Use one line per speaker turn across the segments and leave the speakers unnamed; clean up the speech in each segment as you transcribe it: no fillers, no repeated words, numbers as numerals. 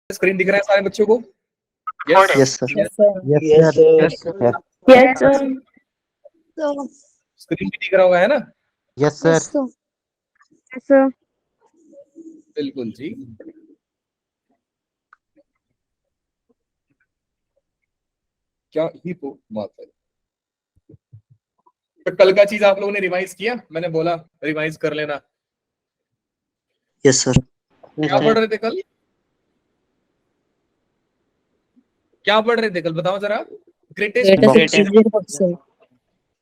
Screen दिख रहा है सारे बच्चों को?
Yes, sir.
Yes, sir.
Yes, sir. Yes, sir.
Yes, sir.
Screen भी दिख रहा होगा, है ना?
Yes, sir.
Yes, sir.
बिल्कुल जी। क्या ही तो बात है। तो कल का चीज आप लोगों ने रिवाइज किया? मैंने बोला रिवाइज कर लेना।
Yes, sir.
क्या पढ़ रहे थे कल? क्या पढ़ रहे थे कल, बताओ जरा। ग्रेटेस्ट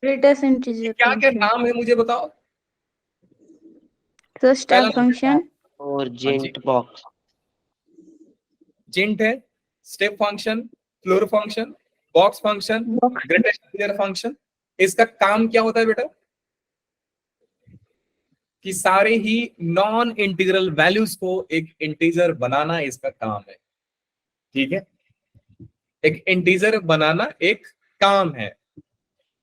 Greatest integer
क्या क्या
function.
नाम है मुझे बताओ।
So
पहला
step
नाम
function.
और जेंट बॉक्स
जिंट है, step function, floor function, box function,
Box.
Greatest integer function. इसका काम क्या होता है बेटा? कि सारे ही नॉन इंटीग्रल वैल्यूज को एक इंटीजर बनाना इसका काम है। ठीक है, एक इंटीजर बनाना एक काम है।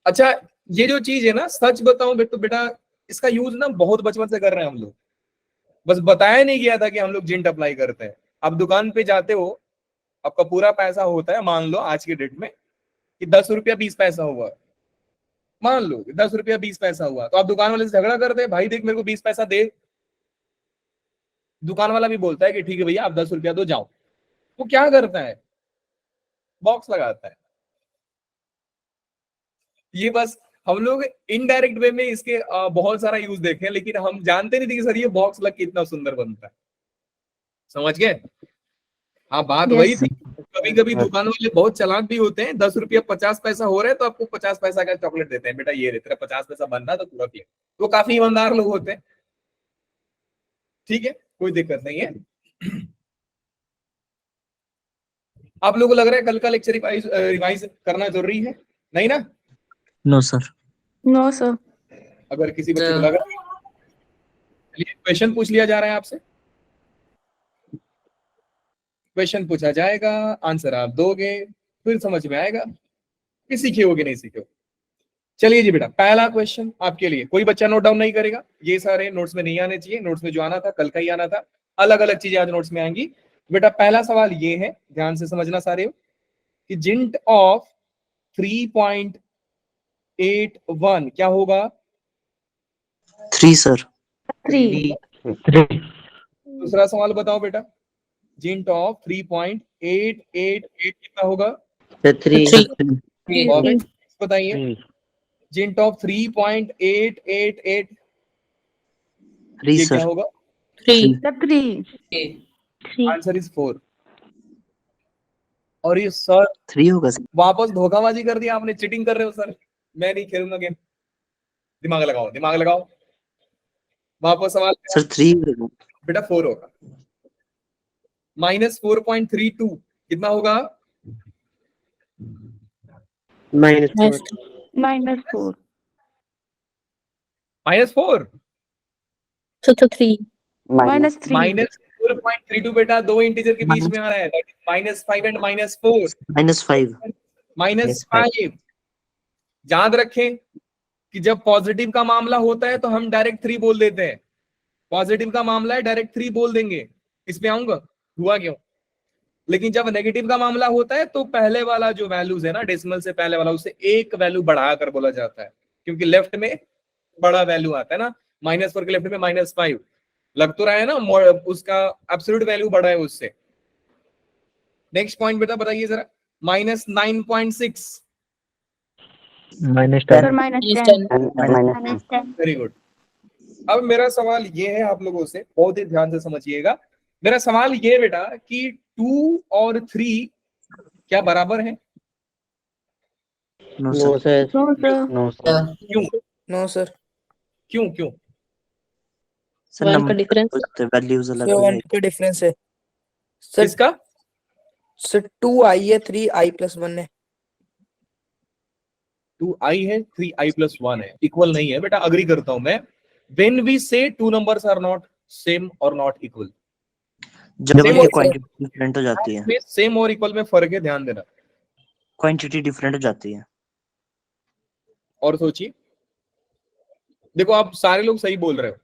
अच्छा, ये जो चीज है ना, सच बताऊं तो बेटा इसका यूज ना बहुत बचपन से कर रहे हैं हम लोग, बस बताया नहीं गया था कि हम लोग जिंट अप्लाई करते हैं। अब दुकान पे जाते हो, आपका पूरा पैसा होता है, मान लो आज की डेट में कि 10 रुपया 20 पैसा हुआ, मान लो 10 रुपया 20 पैसा हुआ, तो आप दुकान वाले से झगड़ा करते हैं, भाई देख मेरे को 20 पैसा दे। दुकान वाला भी बोलता है कि ठीक है भैया आप 10 रुपया दो, जाओ। वो क्या करता है? बॉक्स लगाता है। ये बस हम लोग इनडायरेक्ट वे में इसके बहुत सारा यूज देखे, लेकिन हम जानते नहीं थे कि सर ये बॉक्स लग के इतना सुंदर बनता है। समझ गए? हाँ, बात
Yes,
वही
sir.
थी। कभी कभी दुकान वाले बहुत चालाक भी होते हैं, 10 रुपया 50 पैसा हो रहा है तो आपको 50 पैसा का चॉकलेट देते हैं, बेटा ये रे तेरा 50 पैसा बनना तो पूरा ले। वो काफी ईमानदार लोग होते हैं। ठीक है, कोई दिक्कत नहीं है। आप लोगों को लग रहा है कल का लेक्चर रिवाइज करना जरूरी है? नहीं ना?
No sir.
No, sir.
अगर किसी बच्चे को लग रहा है, चलिए क्वेश्चन पूछ लिया जा रहा है आपसे। क्वेश्चन पूछा जाएगा, आंसर आप दोगे, फिर समझ में आएगा कि सीखे हो कि नहीं सीखे हो। चलिए जी बेटा, पहला क्वेश्चन आपके लिए। कोई बच्चा नोट डाउन नहीं करेगा, ये सारे नोट्स में नहीं आने चाहिए। नोट्स में जो आना था कल का ही आना था, अलग अलग चीजें आज नोट्स में आएंगी। बेटा पहला सवाल ये है, ध्यान से समझना सारे हो, कि जिंट ऑफ 3.81 क्या होगा?
3 सर।
3.
दूसरा सवाल बताओ बेटा, जिंट ऑफ 3.888 कितना होगा?
3
परफेक्ट। बताइए, जिंट ऑफ 3.888 ये क्या
सर।
होगा?
3
The 3. 3.
Answer is 4। और ये सर
3 होगा सर।
वापस धोखाबाजी कर दिया आपने, चीटिंग कर रहे हो सर। मैं नहीं खेलूंगा गेम। दिमाग लगाओ, दिमाग लगाओ। वापस सवाल
सर 3
बेटा 4 होगा। -4.32 कितना होगा?
-4
-4.
-4
So 3. -3.
-4.32 बेटा दो इंटीजर के बीच में आ रहा है, -5 एंड -4।
-5
-5। याद रखें कि जब पॉजिटिव का मामला होता है तो हम डायरेक्ट 3 बोल देते हैं। पॉजिटिव का मामला है डायरेक्ट 3 बोल देंगे। इसमें आऊंगा, हुआ क्यों? लेकिन जब नेगेटिव का मामला होता है तो पहले वाला जो वैल्यूज है ना, डेसिमल से पहले वाला, उससे एक वैल्यू बढ़ाकर बोला जाता है, क्योंकि लेफ्ट में बड़ा वैल्यू आता है ना। -4 के लेफ्ट में -5 लग तो रहा है ना, उसका एब्सोल्यूट वैल्यू बड़ा है उससे। नेक्स्ट पॉइंट बेटा बताइए जरा, -9.6
Sir, -10.
Very good. अब मेरा सवाल ये है आप लोगों से, बहुत ही ध्यान से समझिएगा। मेरा सवाल ये बेटा कि 2 और 3 क्या बराबर है?
No sir.
No, sir.
No sir.
क्यों?
No sir.
क्यों क्यों?
सर
वन का
नंबर
डिफरेंस
वैल्यूज अलग
सर,
हो
वन
जाएगी।
का डिफरेंस है सर।
किसका?
सर 2i है, 3i+1 है।
2i है, 3i+1 है, इक्वल नहीं है बेटा, अग्री करता हूं मैं। When we say two numbers are not same or not equal,
जब
Same
उनकी
और
क्वांटिटी डिफरेंट हो जाती है।
में सेम और इक्वल में फर्क है, ध्यान देना।
क्वांटिटी डिफरेंट हो जाती है।
और सोचिए, देखो आप सारे लोग सही बोल रहे हो,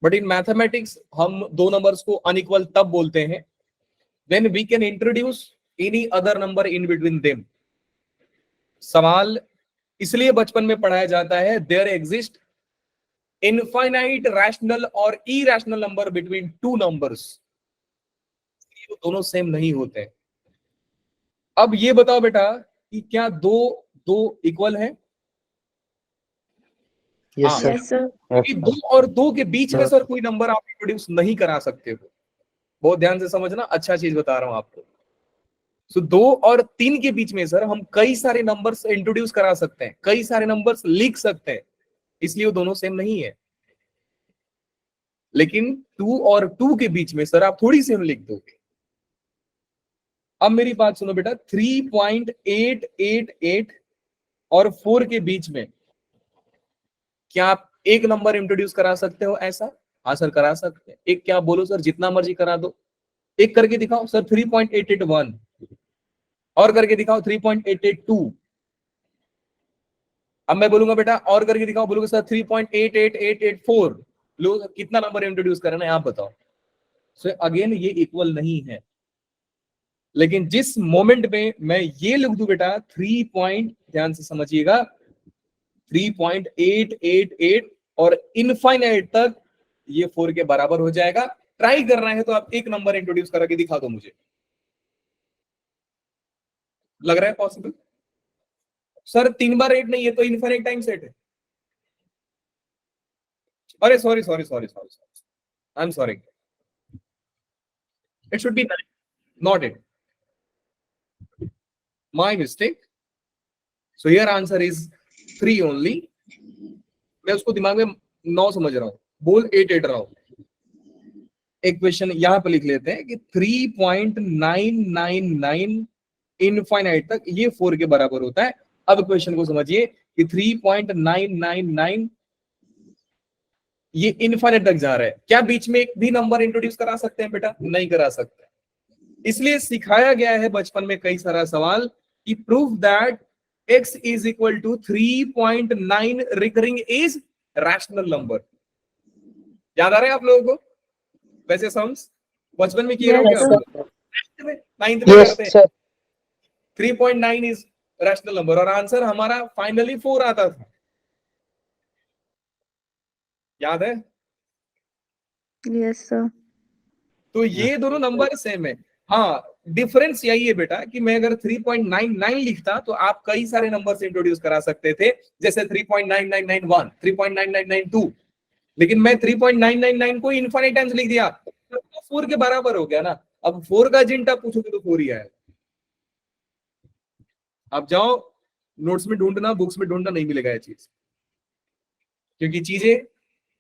बट इन मैथमेटिक्स हम दो नंबर्स को अनइक्वल तब बोलते हैं then we can introduce any other number in between them. सवाल इसलिए बचपन में पढ़ाया जाता है, there exist infinite rational और irrational number between two numbers. ये दोनों सेम नहीं होते. अब ये बताओ बेटा कि क्या दो दो इक्वल है?
यस
हाँ,
सर।
Yes, sir.
कि दो और दो के बीच में सर कोई नंबर आप इंट्रोड्यूस नहीं करा सकते हो. बहुत ध्यान से समझना, अच्छा चीज बता रहा हूं आपको. सो 2 और 3 के बीच में सर हम कई सारे नंबर्स इंट्रोड्यूस करा सकते हैं, कई सारे नंबर्स लिख सकते हैं, इसलिए वो दोनों सेम नहीं है. लेकिन 2 और 2 के बीच में सर आप थोड़ी सेम लिख दोगे. अब मेरी बात सुनो बेटा, 3.888 और 4 के बीच में क्या आप एक नंबर इंट्रोड्यूस करा सकते हो ऐसा? हाँ सर करा सकते हैं. एक क्या बोलो सर, जितना मर्जी करा दो. एक करके दिखाओ सर 3.881 और करके दिखाओ 3.882. अब मैं बोलूंगा बेटा और करके दिखाओ, बोलोगे सर 3.88884. लोग कितना नंबर इंट्रोड्यूस करना है आप बताओ. सो अगेन ये इक्वल नहीं है. लेकिन जिस मोमेंट में मैं ये लिख दूं बेटा 3 ध्यान से समझिएगा 3.888 और इनफाइनाइट तक ये 4 के बराबर हो जाएगा. ट्राई करना है तो आप एक नंबर इंट्रोड्यूस करके दिखा दो मुझे. लग रहा है पॉसिबल? सर 3 बार 8 नहीं है तो इनफाइनाइट टाइम सेट है. अरे sorry sorry sorry sorry I am sorry, it should be 9 not 8. My mistake. So here answer is 3 only. मैं उसको दिमाग में 9 समझ रहा हूं, बोल 8 रहा हूं. एक क्वेश्चन यहां पर लिख लेते हैं कि 3.999 इनफाइनाइट तक ये 4 के बराबर होता है. अब क्वेश्चन को समझिए कि 3.999 ये इनफाइनाइट तक जा रहा है. क्या बीच में एक भी नंबर इंट्रोड्यूस करा सकते हैं बेटा? नहीं करा सकते. इसलिए सिखाया गया है बचपन में कई सारा सवाल कि prove that x is equal to 3.9 recurring is rational number. याद आ रहा है आप लोगों को? वैसे सम्स बचपन में किए रहोगे
Yes,
आप
sir.
लोग, नाइन्थ में करते हैं.
सर
3.9 इज रैशनल नंबर और आंसर हमारा फाइनली 4 आता था. याद है?
Yes, sir.
तो ये दोनों नंबर सेम है. हाँ, डिफरेंस यही है बेटा कि मैं अगर 3.999 लिखता तो आप कई सारे नंबर इंट्रोड्यूस करा सकते थे, जैसे 3.9991, 3.9992. लेकिन मैं 3.999 को इनफाइनाइट टाइम्स लिख दिया तो 4 के बराबर हो गया ना. अब 4 का जिंट आप पूछोगे तो 4 ही आएगा. आप जाओ नोट्स में ढूंढना, बुक्स में ढूंढना, नहीं मिलेगा ये चीज, क्योंकि चीजें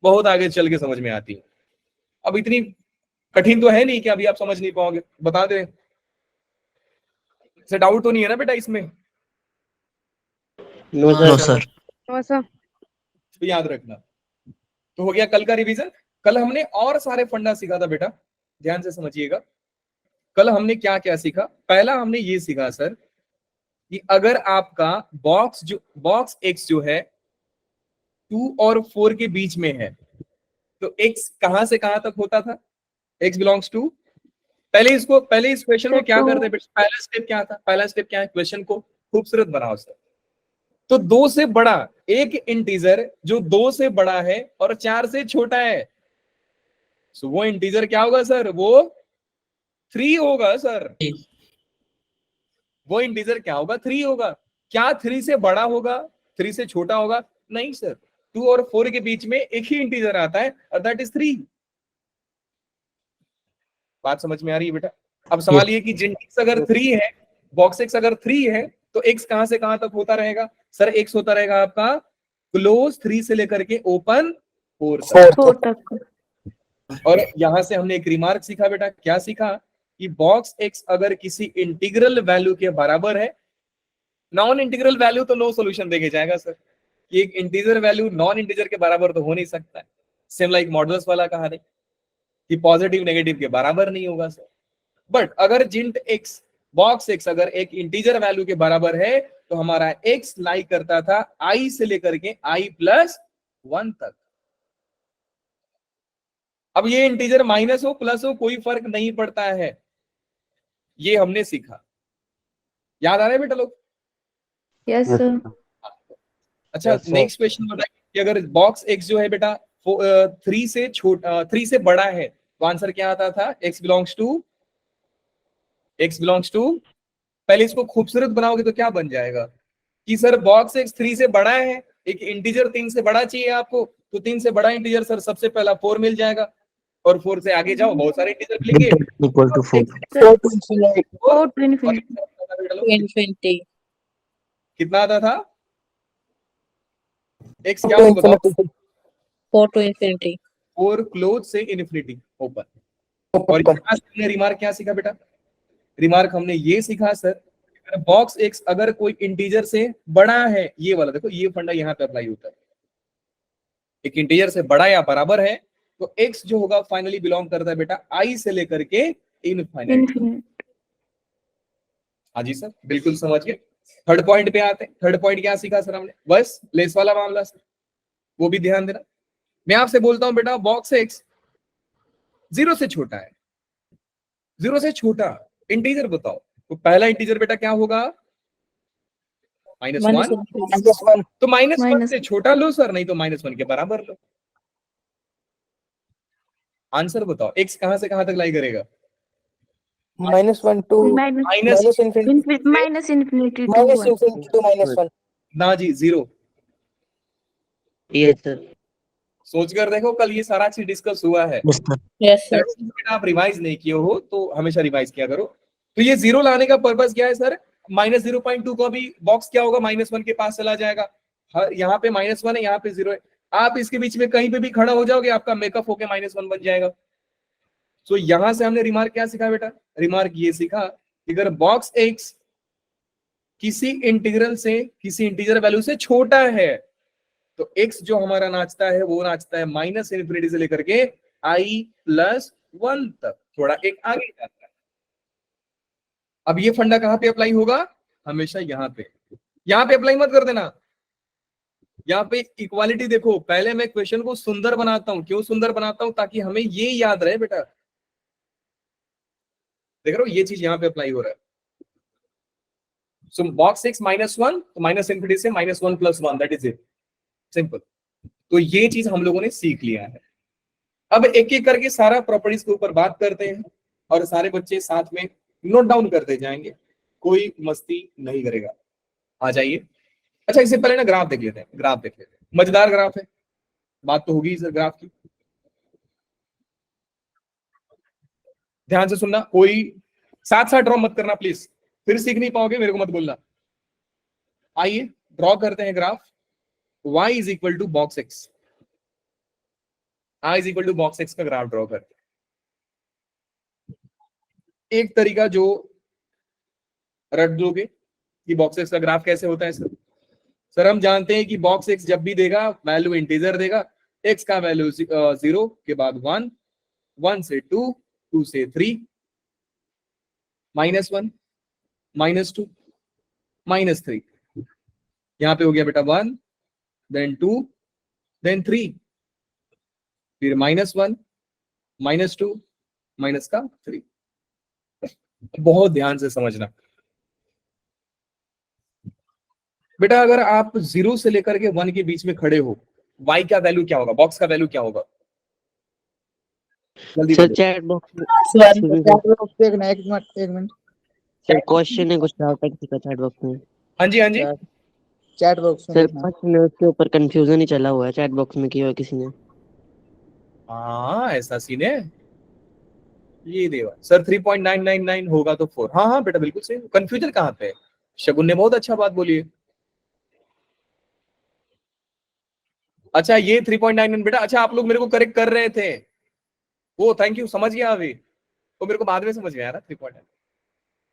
बहुत आगे चल के समझ में आती है. अब इतनी कठिन तो है नहीं कि अभी आप समझ नहीं पाओगे. बता दे, से डाउट तो नहीं है ना बेटा इसमें?
No sir.
No, sir.
तो याद रखना. तो हो गया कल का रिवीजन. कल हमने और सारे फंडा सीखा था बेटा, ध्यान से समझिएगा. कल हमने क्या क्या सीखा? पहला हमने ये सीखा सर कि अगर आपका बॉक्स x जो है 2 और 4 के बीच में है तो x कहां से कहां तक होता था? x बिलोंग्स टू, पहले इस क्वेश्चन को क्या करते हैं? पहला स्टेप क्या था? पहला स्टेप क्या है? क्वेश्चन को खूबसूरत बनाओ सर. तो 2 से बड़ा एक इंटीजर जो 2 से बड़ा है और 4 से छोटा है, सो वो इंटीजर क्या होगा सर? वो 3 होगा सर. वो इंटीजर क्या होगा? 3 होगा. क्या 3 से बड़ा होगा? 3 से छोटा होगा? नहीं सर. 2 और 4 के बीच में एक ही इंटीजर आता है और दैट इज 3. बात समझ में आ रही है बेटा? अब सवाल ये कि जिन x अगर 3 है, बॉक्स x अगर 3 है तो x कहां से कहां तक होता रहेगा? सर x होता रहेगा आपका क्लोज 3 से लेकर के ओपन 4 तक.
4 तक.
और यहां से हमने एक रिमार्क सीखा बेटा. क्या सीखा? कि बॉक्स x अगर किसी इंटीग्रल वैल्यू के बराबर है, नॉन इंटीग्रल वैल्यू तो नो सॉल्यूशन देके जाएगा सर. कि एक इंटीजर वैल्यू नॉन इंटीजर के बराबर तो हो नहीं सकता है. सेम लाइक मॉडुलस वाला कहानी कि पॉजिटिव नेगेटिव के बराबर नहीं होगा सर. बट अगर जिंट x, बॉक्स x अगर एक इंटीजर वैल्यू के बराबर है तो हमारा x लाई करता था i से लेकर के i+1 तक. अब ये इंटीजर माइनस हो प्लस हो कोई फर्क नहीं पड़ता है. ये हमने सीखा, याद आ रहा है बेटा लोग?
Yes, sir.
अच्छा
Yes, sir.
नेक्स्ट क्वेश्चन बताइए कि अगर बॉक्स x जो है बेटा 3 से छोटा 3 से बड़ा है तो आंसर क्या आता था? x बिलोंग्स टू, पहले इसको खूबसूरत बनाओगे तो क्या बन जाएगा कि सर बॉक्स x 3 से बड़ा है, एक इंटीजर 3 से बड़ा चाहिए आपको, तो 3 से बड़ा इंटीजर सर सबसे पहला 4 मिल जाएगा, और 4 से आगे जाओ बहुत सारे इंटीजर मिलेंगे।
Equal to 4।
4 to infinity.
4 to infinity.
infinity.
कितना आता था? x
4
क्या
to
होगा?
infinity.
4 to infinity.
4 क्लोज से इन्फिनिटी ओपन। और
Open.
यहाँ से हमने रिमार्क क्या सीखा बेटा? रिमार्क हमने ये सीखा सर, बॉक्स x अगर कोई इंटीजर से बड़ा है, ये वाला देखो, ये फंडा यहाँ पे अप्लाई होता है, एक इंटीजर से बड़ा या बराबर है तो x जो होगा फाइनली बिलोंग करता है बेटा i से लेकर के इनफाइनाइट।
Infinite.
हाँ जी सर, बिल्कुल समझ गए। थर्ड पॉइंट पे आते हैं। थर्ड पॉइंट क्या सीखा सर हमने? बस लेस वाला मामला सर, वो भी ध्यान देना। मैं आपसे बोलता हूं बेटा बॉक्स x 0 से छोटा है, 0 से छोटा इंटीजर बताओ, तो पहला इंटीजर बेटा क्या होगा? -1।
-1.
तो -1
Minus-
से छोटा लो सर, नहीं तो -1 के बराबर लो। आंसर बताओ x कहां से कहां तक लाई करेगा?
-1 to
Minus
minus
-infinity.
minus infinity to 1.
-infinity to -1.
ना जी 0।
ये सर।
सोच कर देखो, कल ये सारा चीज डिस्कस हुआ है।
Yes sir.
Yes, sir.
बेटा आप रिवाइज नहीं किए हो तो हमेशा रिवाइज किया करो। तो ये 0 लाने का पर्पस क्या है सर? -0.2 का भी बॉक्स क्या होगा? -1 के पास चला जाएगा। यहाँ पे -1 है, यहाँ पे 0 है, आप इसके बीच में कहीं पे भी खड़ा हो जाओगे, आपका मेकअप होके -1 बन जाएगा। तो यहां से हमने रिमार्क क्या सीखा बेटा? रिमार्क ये सीखा कि अगर बॉक्स x किसी इंटीग्रल से, किसी इंटीजर वैल्यू से छोटा है तो x जो हमारा नाचता है वो नाचता है -इन्फिनिटी से लेकर के i+1 तक, थोड़ा एक आगे जाता है। अब ये फंडा कहां पे अप्लाई होगा? हमेशा यहाँ पे अप्लाई मत कर देना। यहाँ पे इक्वालिटी देखो, पहले मैं क्वेश्चन को सुंदर बनाता हूं। क्यों सुंदर बनाता हूं? ताकि हमें ये याद रहे बेटा। देख रहे हो ये चीज यहाँ पे अप्लाई हो रहा है। सो बॉक्स x -1 तो माइनस इन्फिनिटी से -1 + 1, दैट इज इट, सिंपल। तो ये चीज हम लोगों ने सीख लिया है। अब एक एक करके सारा प्रॉपर्टीज के ऊपर बात करते हैं और सारे बच्चे साथ में नोट डाउन करते जाएंगे, कोई मस्ती नहीं करेगा। आ जाइए। अच्छा इससे पहले ना ग्राफ देख लेते हैं। ग्राफ देख लेते हैं, मजेदार ग्राफ है, बात तो होगी सर ग्राफ की। ध्यान से सुनना, कोई साथ साथ ड्रॉ मत करना प्लीज, फिर सीख नहीं पाओगे, मेरे को मत बोलना। आइए ड्रॉ करते हैं graph. y = box x, i = box x का ग्राफ ड्रॉ करते हैं। एक तरीका जो रट दोगे कि बॉक्स x का ग्राफ कैसे होता है सर हम जानते हैं कि बॉक्स x जब भी देगा वैल्यू इंटीजर देगा, x का वैल्यू 0 के बाद 1, 1 से 2, 2 से 3, -1, -2, -3, यहां पे हो गया बेटा 1, देन 2, देन 3, फिर -1, -2, -3। बहुत ध्यान से समझना बेटा, अगर आप 0 से लेकर के 1 के बीच में खड़े हो, y का वैल्यू क्या होगा? बॉक्स का वैल्यू क्या होगा? जल्दी
सर
बताओ।
चैट बॉक्स
एक मिनट
सर क्वेश्चन है कुछ डाउट है किसी का चैट बॉक्स में?
हाँ जी, हाँ जी।
चैट बॉक्स में
सर
देखना।
क्वेश्चन है उसके ऊपर कंफ्यूजन ही चला हुआ है, चैट बॉक्स में किया हुआ किसी ने।
हाँ ऐसा सीन है, ये देवा सर 3.999 होगा तो 4। हाँ हाँ बेटा बिल्कुल सही। कंफ्यूजन कहाँ पे है? शगुन ने बहुत अच्छा बात बोली है। अच्छा ये 3.99 बेटा, अच्छा आप लोग मेरे को करेक्ट कर रहे थे, वो थैंक यू, समझ गया अभी। तो मेरे को बाद में समझ गया ना 3.9,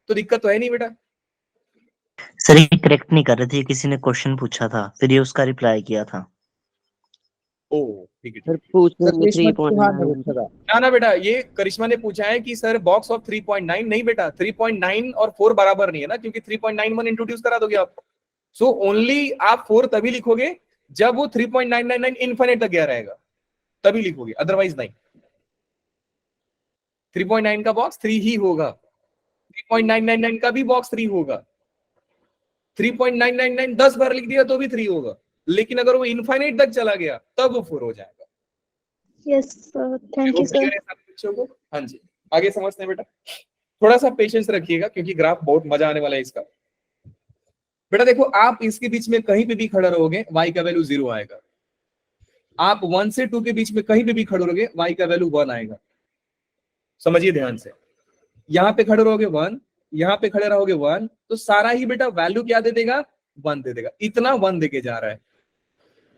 तो दिक्कत तो है नहीं बेटा।
सर ये करेक्ट नहीं कर रहे थे, किसी ने क्वेश्चन पूछा था फिर ये उसका रिप्लाई किया था।
ओ ठीक है।
सर पूछने में
करिश्मा
3.9
ना ना बेटा, ये करिश्मा ने पूछा है कि सर बॉक्स ऑफ 3.9, नहीं बेटा 3.9 और 4 बराबर नहीं है ना, क्योंकि 3.91 इंट्रोड्यूस करा दोगे आप। सो ओनली आप 4 तभी लिखोगे जब वो 3.999 इनफिनिट तक गया रहेगा, तभी लिखोगे, अदरवाइज नहीं। 3.9 का बॉक्स 3 ही होगा, 3.999 का भी बॉक्स 3 होगा, 3.999 10 बार लिख दिया तो भी 3 होगा, लेकिन अगर वो इनफाइनाइट तक चला गया तब वो 4 हो जाएगा।
Yes, sir. Thank
वो
you, sir.
clear है सब बच्चों को? हाँ जी, आगे समझते हैं बेटा। थोड़ा सा पेशेंस रखिएगा क्योंकि ग्राफ बहुत मजा आने वाला है इसका। बेटा देखो, आप इसके बीच में कहीं पे भी खड़े रहोगे y का वैल्यू 0 आएगा। आप 1 से 2 के बीच में कहीं पे भी खड़े रहोगे y का वैल्यू 1 आएगा। समझिए ध्यान से, यहाँ पे खड़े रहोगे 1, यहाँ पे खड़े रहोगे 1, तो सारा ही बेटा वैल्यू क्या दे देगा? 1 दे देगा। इतना 1 देके जा रहा है।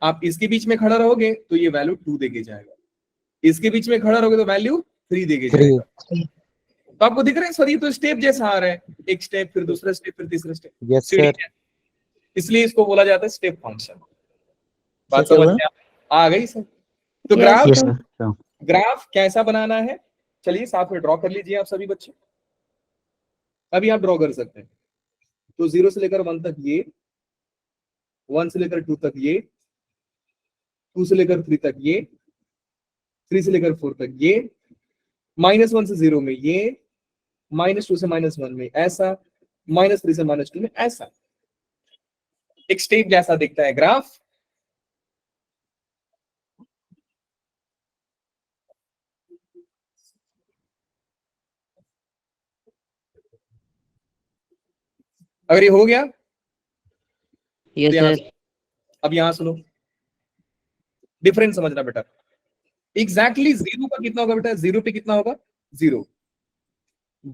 आप इसके बीच में खड़ा रहोगे तो ये वैल्यू 2 देके जाएगा, इसके बीच में खड़ा रहोगे तो वैल्यू 3 देके जाएगा। तो आपको दिख रहा है सर, ये तो स्टेप जैसा आ रहा है, एक स्टेप फिर दूसरा स्टेप फिर तीसरा स्टेप।
Yes sir.
इसलिए इसको बोला जाता है स्टेप फंक्शन। बात
क्या
समझ
हुआ?
में आ गई सर? तो
Yes,
graph
yes
sir.
Sir.
Graph कैसा बनाना है, चलिए साथ में ड्रॉ कर लीजिए आप सभी बच्चे। अभी आप ड्रॉ कर सकते हैं। तो 0 से लेकर 1 तक ये, 1 से लेकर 2 तक ये, 2 से लेकर 3 तक ये, 3 से लेकर 4 तक ये, -1 से 0 में ये, -2 से -1 में ऐसा, -3 से -2 में ऐसा। एक स्टेप जैसा दिखता है ग्राफ। अगर ये हो गया
यस
तो यहाँ
सर।
अब यहां सुनो, डिफरेंस समझना बेटा। एग्जैक्टली 0 का कितना होगा बेटा? 0 पे कितना होगा? 0।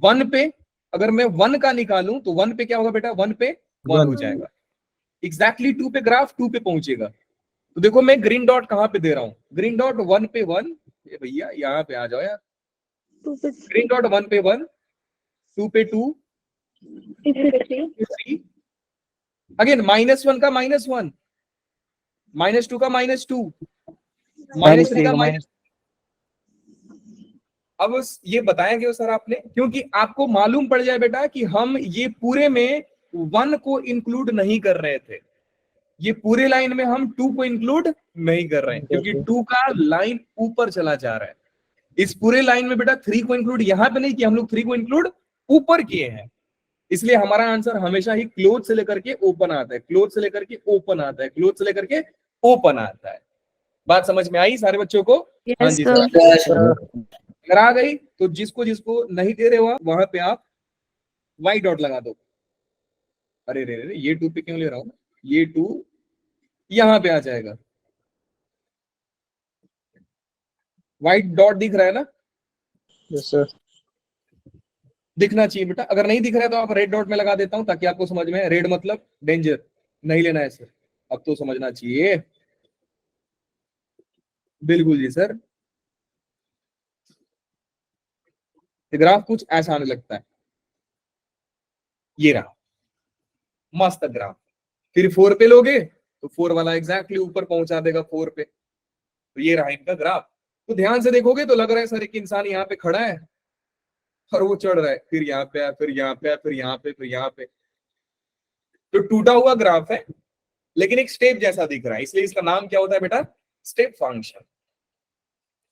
1 पे अगर मैं 1 का निकालूं तो 1 पे क्या होगा बेटा? 1 पे 1 हो जाएगा। एग्जैक्टली 2 पे ग्राफ 2 पे पहुंचेगा। तो देखो मैं ग्रीन डॉट कहां पे दे रहा हूं? ग्रीन डॉट 1 पे 1, ये भैया यहाँ पे आ जाओ यार। ग्रीन डॉट 1 पे 1, 2 पे 2, 3, अगेन -1 का -1, -2 का -2, -3 का माइनस। अब ये बताया क्यों सर आपने? क्योंकि आपको मालूम पड़ जाए बेटा कि हम ये पूरे में 1 को इंक्लूड नहीं कर रहे थे, ये पूरे लाइन में हम 2 को इंक्लूड नहीं कर रहे हैं, क्योंकि 2 का लाइन ऊपर चला जा रहा है। इस पूरे लाइन में बेटा 3 को इंक्लूड यहां पे नहीं किया, हम लोग 3 को इंक्लूड ऊपर किए हैं। इसलिए हमारा आंसर हमेशा ही क्लोज से लेकर के ओपन आता है, क्लोज से लेकर के ओपन आता है, क्लोज से लेकर के ओपन आता है। बात समझ में आई सारे बच्चों को? हाँ
Yes,
जी
sir.
सर। अगर आ गई तो जिसको जिसको नहीं दे रहे हो वहां पे आप वाई डॉट लगा दो। अरे रे रे, ये 2 पे क्यों ले रहा हूं? ये 2 यहां पे आ जाएगा। व्हाइट डॉट दिख रहा है ना?
Yes sir.
दिखना चाहिए बेटा। अगर नहीं दिख रहा है तो आप रेड डॉट में लगा देता हूं ताकि आपको समझ में। रेड मतलब डेंजर, नहीं लेना है सर, अब तो समझना चाहिए। बिल्कुल जी सर। ग्राफ कुछ ऐसा आने लगता है, ये रहा मस्त ग्राफ। फिर 4 पे लोगे तो 4 वाला एग्जैक्टली ऊपर पहुंचा देगा 4 पे। तो ये रहा इनका ग्राफ। तो ध्यान से देखोगे तो लग रहा है सर एक इंसान यहाँ पे खड़ा है और वो चढ़ रहा है, फिर यहाँ पे, फिर यहाँ पे, फिर यहाँ पे, फिर यहाँ पे। तो टूटा हुआ ग्राफ है लेकिन एक स्टेप जैसा दिख रहा है, इसलिए इसका नाम क्या होता है बेटा? Step function.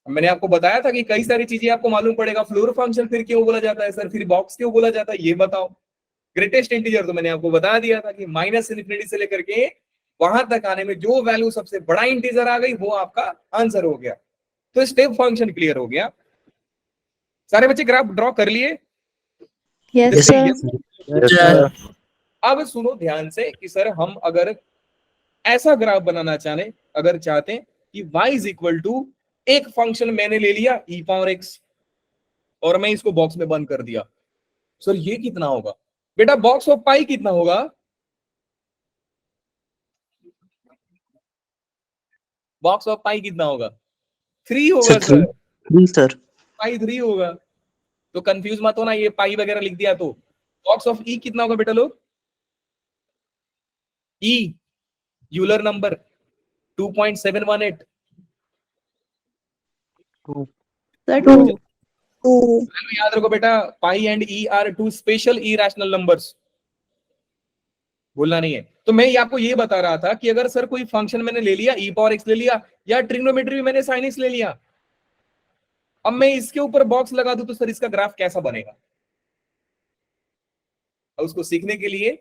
मैंने आपको बताया था कि कई सारी चीजें आपको मालूम पड़ेगा। फ्लोर फंक्शन फिर क्यों बोला जाता है सर? फिर बॉक्स क्यों बोला जाता है ये बताओ। ग्रेटेस्ट इंटीजर तो मैंने आपको बता दिया था कि -∞ से लेकर के वहां तक आने में जो वैल्यू सबसे बड़ा इंटीजर आ गई वो आपका आंसर हो गया। तो स्टेप फंक्शन क्लियर हो गया। सारे बच्चे ग्राफ ड्रॉ कर लिए?
Yes,
Yes,
sir.
Yes sir.
अब सुनो ध्यान से कि सर हम अगर ऐसा ग्राफ बनाना चाहते हैं कि y इज इक्वल टू एक फंक्शन मैंने ले लिया e⁻x और मैं इसको बॉक्स में बंद कर दिया, सर ये कितना होगा बेटा? बॉक्स ऑफ पाई कितना होगा? बॉक्स ऑफ पाई कितना होगा? 3 होगा सर।
3 सर।
पाई 3 होगा। तो कंफ्यूज मत होना, ये पाई वगैरह लिख दिया तो। बॉक्स ऑफ ई कितना होगा बेटा लोग? E Euler number 2.718।
Sir, 2.
याद रखो बेटा, pi and e are 2 special irrational numbers, भूलना नहीं है। तो मैं आपको ये बता रहा था कि अगर सर कोई फंक्शन मैंने ले लिया e⁻x ले लिया, या ट्रिग्नोमेट्री में मैंने sin x ले लिया, अब मैं इसके ऊपर बॉक्स लगा दूं तो सर इसका ग्राफ कैसा बनेगा? और उसको सीखने के लिए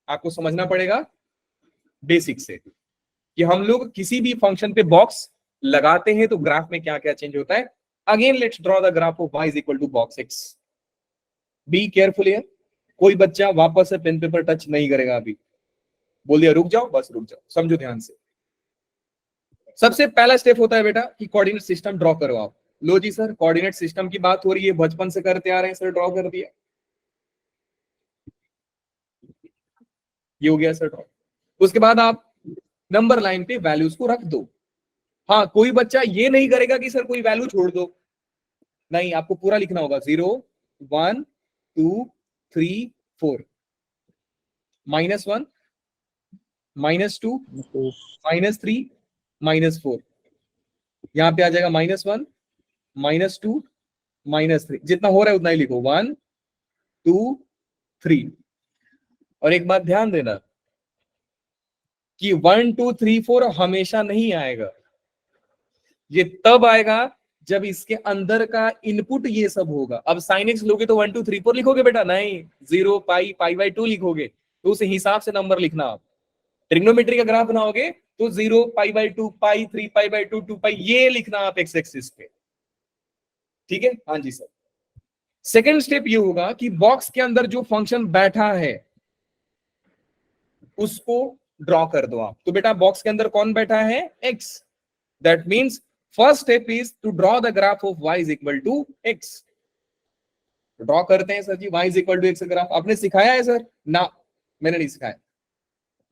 आपको समझना पड़ेगा बेसिक से कि हम लोग किसी भी फंक्शन पे बॉक्स लगाते हैं तो ग्राफ में क्या क्या चेंज होता है। Again let's draw the graph of y is equal to box x। Be careful है, कोई बच्चा वापस से पेन पेपर टच नहीं करेगा। अभी बोल दिया रुक जाओ, बस रुक जाओ, समझो ध्यान से। सबसे पहला स्टेप होता है बेटा कि कोऑर्डिनेट सिस्टम ड्रॉ करो आप। लो जी सर, कोऑर्डिनेट सिस्टम की बात हो रही है, बचपन से करते आ रहे हैं सर, ड्रॉ कर दिया, ये हो गया सर ड्रॉ। उसके बाद आप नंबर लाइन पे वैल्यूज को रख दो। हाँ, कोई बच्चा ये नहीं करेगा कि सर कोई वैल्यू छोड़ दो, नहीं, आपको पूरा लिखना होगा। 0 1 2 3 4, -1 -2 -3 -4, यहां पे आ जाएगा -1 -2 -3, जितना हो रहा है उतना ही लिखो। 1 2 3। और एक बात ध्यान देना कि 1 2 3 4 हमेशा नहीं आएगा, ये तब आएगा जब इसके अंदर का इनपुट ये सब होगा। अब साइन एक्स लोगे तो 1 2 3 4 लिखोगे बेटा? नहीं, 0 पाई पाई बाई 2 लिखोगे, तो उस हिसाब से नंबर लिखना। आप ट्रिग्नोमेट्री का ग्राफ बनाओगे तो 0 pi by 2 pi 3 pi by 2 2 पाई ये लिखना आप एक्स एक्सिस पे, ठीक है? हाँ जी सर। सेकेंड स्टेप ये होगा कि बॉक्स के अंदर जो फंक्शन बैठा है उसको ड्रॉ कर दो आप। तो बेटा बॉक्स के अंदर कौन बैठा है? x। That means first step is to draw the graph of y is equal to x। Draw करते हैं sir ji y is equal to x graph. आपने सिखाया है सर? ना, मैंने नहीं सिखाया,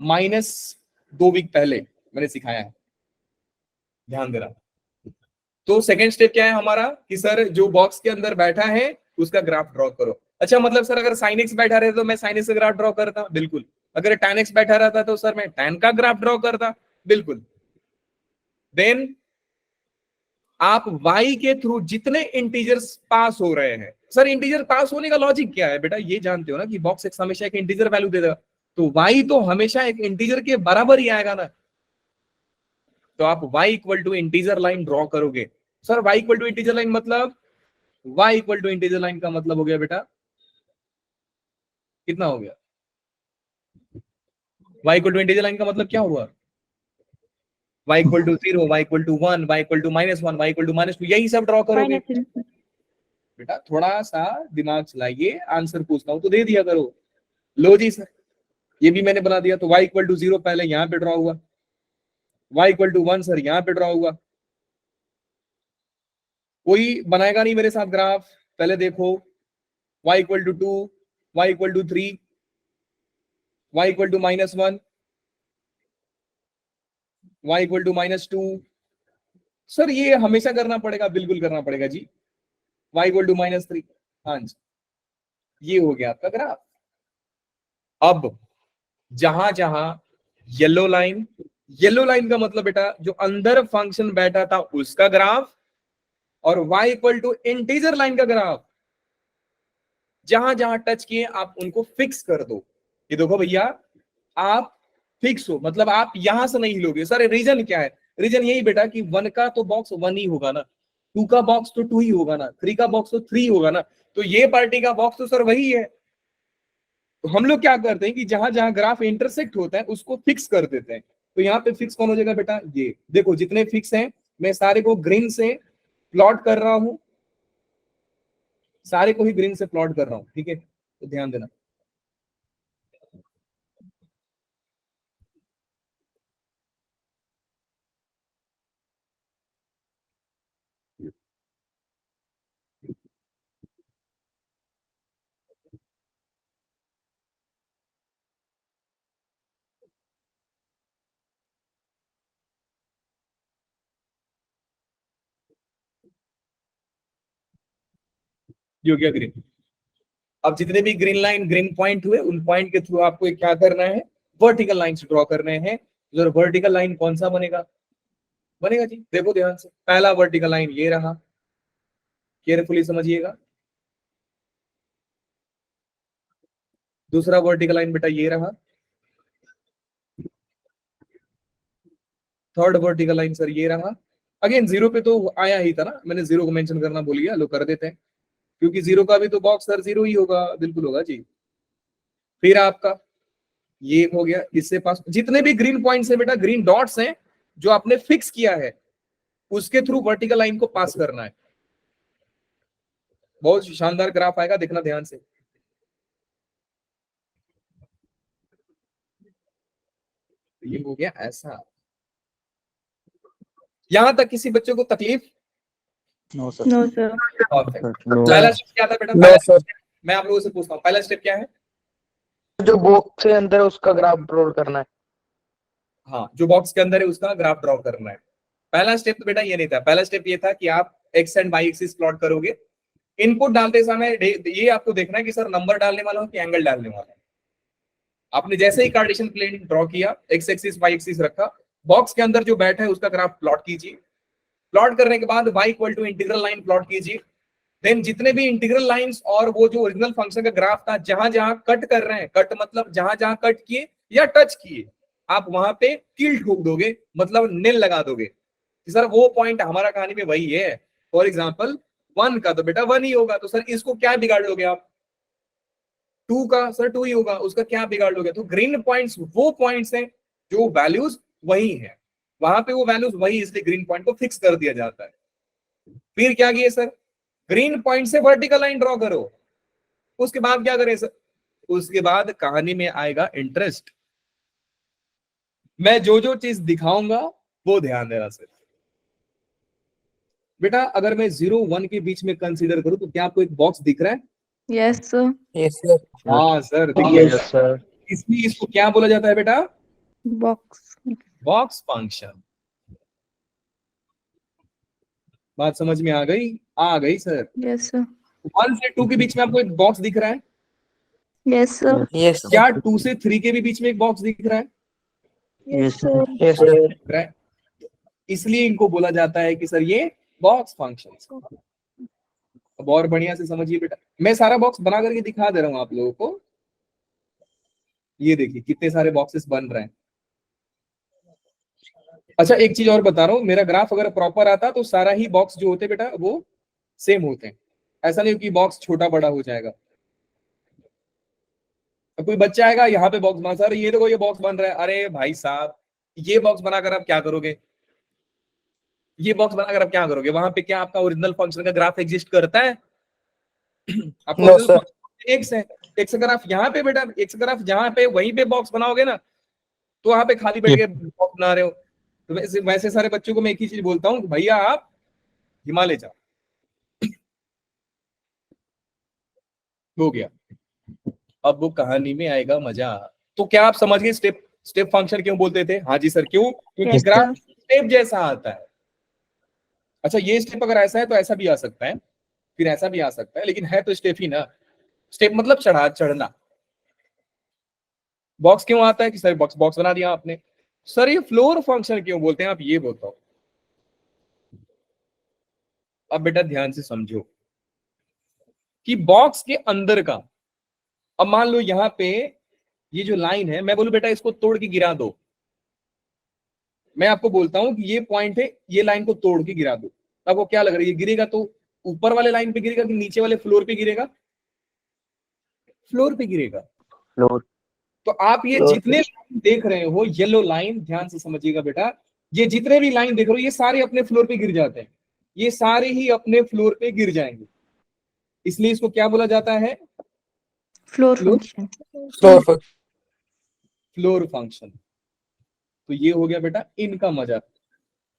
-2 वीक पहले मैंने सिखाया है, ध्यान देना। तो सेकेंड स्टेप क्या है हमारा कि सर जो बॉक्स के अंदर बैठा है उसका ग्राफ ड्रॉ करो। अच्छा, मतलब सर अगर sin x बैठा रहे तो मैं sin x का ग्राफ ड्रॉ करता? बिल्कुल। अगर tan x बैठा रहता तो सर मैं tan का ग्राफ ड्रॉ करता? बिल्कुल। देन आप y के थ्रू जितने इंटीजर्स पास हो रहे हैं, सर इंटीजर पास होने का लॉजिक क्या है बेटा? ये जानते हो ना कि बॉक्स x हमेशा एक इंटीजर वैल्यू दे देगा, तो y तो हमेशा एक इंटीजर के बराबर ही आएगा ना। तो आप y equal to integer line draw करोगे। Sir y equal to integer line मतलब, y equal to integer line का मतलब हो गया बेटा कितना हो गया? y equal to integer line का मतलब क्या हुआ? y equal to 0, y equal to 1, y equal to -1, y equal to -2, यही सब ड्रॉ करोगे। बेटा थोड़ा सा दिमाग चलाइए, आंसर पूछता हूं तो दे दिया करो। लो जी सर, ये भी मैंने बना दिया। तो y इक्वल टू 0 पहले यहां पे ड्रॉ हुआ, y इक्वल टू 1 सर यहां पे ड्रॉ हुआ। कोई बनाएगा नहीं मेरे साथ ग्राफ? पहले देखो, y equal to 2, y equal to 3, y equal to -1, y equal to -2। Sir ये हमेशा करना पड़ेगा? बिल्कुल करना पड़ेगा जी। y इक्वल टू -3, हाँ जी, ये हो गया आपका ग्राफ। अब जहां जहां येलो लाइन का मतलब बेटा जो अंदर फंक्शन बैठा था उसका ग्राफ, और y equal to integer line का ग्राफ, जहां जहां टच किए आप उनको फिक्स कर दो। ये देखो भैया, आप फिक्स हो मतलब आप यहां से नहीं हिलोगे। सर रीजन क्या है? रीजन यही बेटा कि 1 का तो बॉक्स 1 ही होगा ना, 2 का बॉक्स तो 2 ही होगा ना, 3 का बॉक्स तो 3 होगा ना, तो ये पार्टी का बॉक्स तो सर वही है। तो हम लोग क्या करते हैं कि जहां जहां ग्राफ इंटरसेक्ट होता है उसको फिक्स कर देते हैं। तो यहाँ पे फिक्स कौन हो जाएगा बेटा? ये देखो जितने फिक्स हैं मैं सारे को ग्रीन से प्लॉट कर रहा हूं, सारे को ही ग्रीन से प्लॉट कर रहा हूं, ठीक है? तो ध्यान देना। ये हो गया ग्रीन। अब जितने भी ग्रीन लाइन ग्रीन पॉइंट हुए उन पॉइंट के थ्रू आपको क्या करना है? वर्टिकल लाइंस ड्रॉ करने हैं। जो वर्टिकल लाइन कौन सा बनेगा जी? देखो ध्यान से, पहला वर्टिकल लाइन ये रहा, केयरफुली समझिएगा। दूसरा वर्टिकल लाइन बेटा ये रहा। थर्ड वर्टिकल लाइन सर ये रहा। अगेन 0 पे तो आया ही था ना, मैंने 0 को मेंशन करना भूल गया, लो कर देते हैं, क्योंकि 0 का भी तो बॉक्स सर 0 ही होगा। बिल्कुल होगा जी। फिर आपका ये हो गया, इससे पास जितने भी ग्रीन पॉइंट्स है बेटा, ग्रीन डॉट्स हैं जो आपने फिक्स किया है, उसके थ्रू वर्टिकल लाइन को पास करना है। बहुत शानदार ग्राफ आएगा, देखना ध्यान से। ये हो गया ऐसा। यहां तक किसी बच्चे को तकलीफ?
No sir.
No, sir.
Perfect.
No
पहला स्टेप क्या था बेटा?
नो
पहला
सर,
step, मैं आप लोगों से पूछता हूँ, पहला स्टेप क्या है?
जो बॉक्स के अंदर है उसका ग्राफ ड्रॉ करना है।
हाँ, जो बॉक्स के अंदर है उसका ग्राफ ड्रॉ करना है। पहला स्टेप तो बेटा ये नहीं था, पहला स्टेप ये था कि आप x and y axis plot करोगे। इनपुट डालते समय ये आपको देखना है कि सर नंबर डालने वाला हो कि एंगल डालने वाला है। आपने जैसे ही कार्टेशियन प्लेन ड्रॉ किया, एक्स एक्सिस वाई एक्सिस रखा, बॉक्स के अंदर जो बैठा है उसका ग्राफ प्लॉट कीजिए। प्लॉट करने के बाद y equal to integral line plot कीजिए। देन जितने भी इंटीग्रल लाइंस और वो जो ओरिजिनल फंक्शन का ग्राफ था, जहां जहां कट कर रहे हैं, कट मतलब जहां जहां कट किए या टच किए, आप वहां पे टिल ठोक दोगे, मतलब निल लगा दोगे कि सर वो पॉइंट हमारा कहानी में वही है। फॉर एग्जाम्पल 1 का तो बेटा 1 ही होगा, तो सर इसको क्या बिगाड़ लोगे आप? 2 का सर 2 ही होगा, उसका क्या बिगाड़ लोगे? तो ग्रीन पॉइंट्स वो पॉइंट्स हैं जो वैल्यूज वही है, वहां पे वो वैल्यूज वही, इसलिए ग्रीन पॉइंट को फिक्स कर दिया जाता है। फिर क्या किए सर? ग्रीन पॉइंट से वर्टिकल लाइन ड्रॉ करो। उसके बाद क्या करें सर? उसके बाद कहानी में आएगा इंटरेस्ट। मैं जो चीज दिखाऊंगा वो ध्यान देना सर। बेटा अगर मैं 0 1 के बीच में कंसीडर करूं तो क्या आपको एक बॉक्स दिख रहा है?
Yes, sir.
Yes sir.
हाँ सर, दिख गया।
Yes sir.
इसलिए इसको क्या बोला जाता है बेटा?
Box.
Box function. बात समझ में आ गई? आ गई सर।
Yes, sir.
1 से 2 के बीच में आपको एक बॉक्स दिख रहा है?
Yes, sir.
यस
क्या 2 से 3 के भी बीच में एक बॉक्स दिख रहा है?
Yes, sir.
Yes sir.
दिख रहा है। इसलिए इनको बोला जाता है कि सर ये बॉक्स फंक्शन। अब और बढ़िया से समझिए बेटा, मैं सारा बॉक्स बना करके दिखा दे रहा हूं आप लोगों को। ये देखिए कितने सारे बॉक्सेस बन रहे हैं। अच्छा एक चीज और बता रहा हूँ, मेरा ग्राफ अगर प्रॉपर आता तो सारा ही बॉक्स जो होते बेटा वो सेम होते हैं। ऐसा नहीं कि बॉक्स छोटा बड़ा हो जाएगा। अब कोई बच्चा आएगा यहाँ पे बॉक्स बना, सर ये देखो ये बॉक्स बन रहा है। अरे भाई साहब, ये बॉक्स बनाकर आप क्या करोगे? ये बॉक्स बनाकर आप क्या करोगे? वहां पे क्या आपका ओरिजिनल फंक्शन का ग्राफ एग्जिस्ट करता है? आपका
No,
original
sir.
Function x है। एक्स अगर आप यहाँ पे बेटा, एक्स अगर आप जहाँ पे वहीं पे बॉक्स बनाओगे ना, तो वहां पे खाली बैठ के बॉक्स बना रहे हो। तो वैसे सारे बच्चों को मैं एक ही चीज बोलता हूँ, भैया आप हिमालय जाओ। हो गया। अब वो कहानी में आएगा मजा। तो क्या आप समझ गए स्टेप स्टेप फंक्शन क्यों बोलते थे? हाँ जी सर। क्यों? क्योंकि
Yes,
ग्राफ
sir.
स्टेप जैसा आता है। अच्छा ये स्टेप अगर ऐसा है तो ऐसा भी आ सकता है, फिर ऐसा भी आ सकता है, लेकिन है तो स्टेप ही ना। स्टेप मतलब चढ़ना। बॉक्स क्यों आता है कि सर बॉक्स बॉक्स बना दिया आपने। सर ये फ्लोर फंक्शन क्यों बोलते हैं, आप ये बताओ। अब बेटा ध्यान से समझो कि बॉक्स के अंदर का, अब मान लो यहां पे ये जो लाइन है, मैं बोलूं बेटा इसको तोड़ के गिरा दो। मैं आपको बोलता हूं कि ये पॉइंट है, ये लाइन को तोड़ के गिरा दो। अब वो क्या लग रहा है, ये गिरेगा तो ऊपर वाले लाइन पे गिरेगा कि नीचे वाले फ्लोर पे गिरेगा? फ्लोर पे गिरेगा।
फ्लोर।
तो आप ये जितने लाइन देख रहे हो, येलो लाइन, ध्यान से समझिएगा बेटा, ये जितने भी लाइन देख रहे हो ये सारे अपने फ्लोर पे गिर जाते हैं। ये सारे ही अपने फ्लोर पे गिर जाएंगे, इसलिए इसको क्या बोला जाता है?
Floor
floor
function.
Floor function. तो ये हो गया बेटा इनका मजा।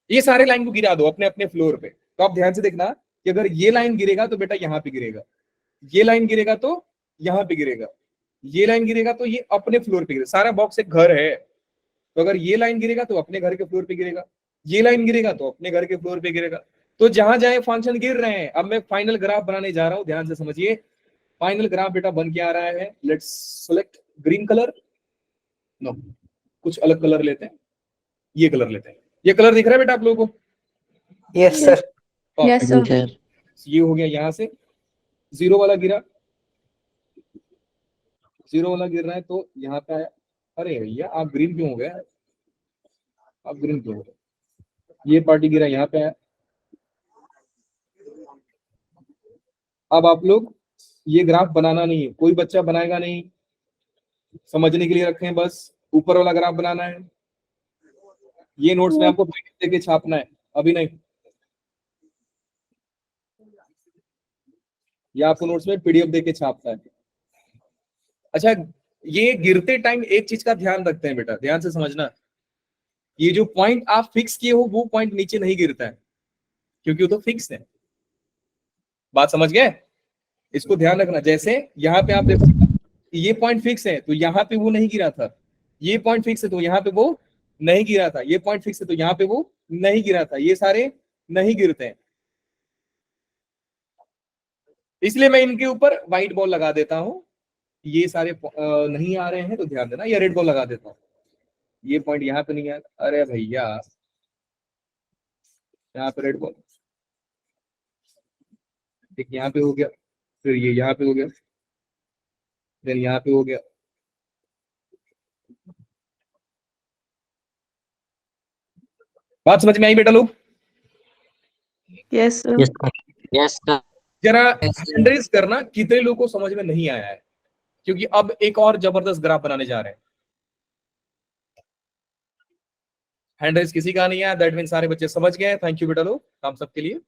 ये सारे लाइन को गिरा दो अपने अपने फ्लोर पे। तो आप ध्यान से देखना कि अगर ये लाइन गिरेगा तो बेटा यहाँ पे गिरेगा, ये लाइन गिरेगा तो यहाँ पे गिरेगा, ये लाइन गिरेगा तो ये अपने फ्लोर पे गिरेगा। सारा बॉक्स एक घर है, तो अगर ये लाइन गिरेगा तो अपने घर के फ्लोर पे गिरेगा, ये लाइन गिरेगा तो अपने घर के फ्लोर पे गिरेगा। तो जहां जहां फंक्शन गिर रहे हैं, अब मैं फाइनल ग्राफ बनाने जा रहा हूं, ध्यान से समझिए। फाइनल ग्राफ बेटा बन के आ रहा है। Let's select green colour. No, कुछ अलग कलर लेते हैं। ये कलर लेते हैं। ये कलर दिख रहा है बेटा आप लोगों को?
Yes sir.
Yes, sir.
Sir.
ये हो गया, यहां से जीरो वाला गिरा, जीरो वाला गिर रहा है तो यहाँ पे आया। अरे भैया आप ग्रीन क्यों हो गए? आप ग्रीन क्यों हो गए? ये पार्टी गिरा यहाँ पे आया। अब आप लोग ये ग्राफ बनाना नहीं है, कोई बच्चा बनाएगा नहीं। समझने के लिए रखे हैं बस। ऊपर वाला ग्राफ बनाना है, ये नोट्स में आपको PDF देके छापना है, अभी नहीं। ये आपको नोट्स में PDF देके छापता है। अच्छा, ये गिरते टाइम एक चीज का ध्यान रखते हैं बेटा, ध्यान से समझना, ये जो पॉइंट आप फिक्स किए हो वो पॉइंट नीचे नहीं गिरता है, क्योंकि वो तो फिक्स है। बात समझ गए? इसको ध्यान रखना। जैसे यहाँ पे आप देखो, ये पॉइंट फिक्स है तो यहाँ पे वो नहीं गिरा था, ये पॉइंट फिक्स है तो यहाँ पे वो नहीं गिरा था, ये पॉइंट फिक्स है तो यहाँ पे वो नहीं गिरा था, ये सारे नहीं गिरते हैं। इसलिए मैं इनके ऊपर व्हाइट बॉल लगा देता हूं। ये सारे नहीं आ रहे हैं तो ध्यान देना, या रेड बॉल लगा देता हूँ। ये पॉइंट यहाँ पे नहीं है, अरे भैया यहाँ पे रेड बॉल, एक यहाँ पे हो गया, फिर ये यहाँ पे हो गया, फिर यहाँ पे हो गया। बात समझ में आई बेटा लोग?
Yes, sir.
Yes sir, yes sir.
जरा हैंडरेज करना कितने लोगों को समझ में नहीं आया है, क्योंकि अब एक और जबरदस्त ग्राफ बनाने जा रहे हैं। हैंडरेज किसी का नहीं आया, दैट मीन सारे बच्चे समझ गए। थैंक यू बेटा लोग, हम सबके लिए।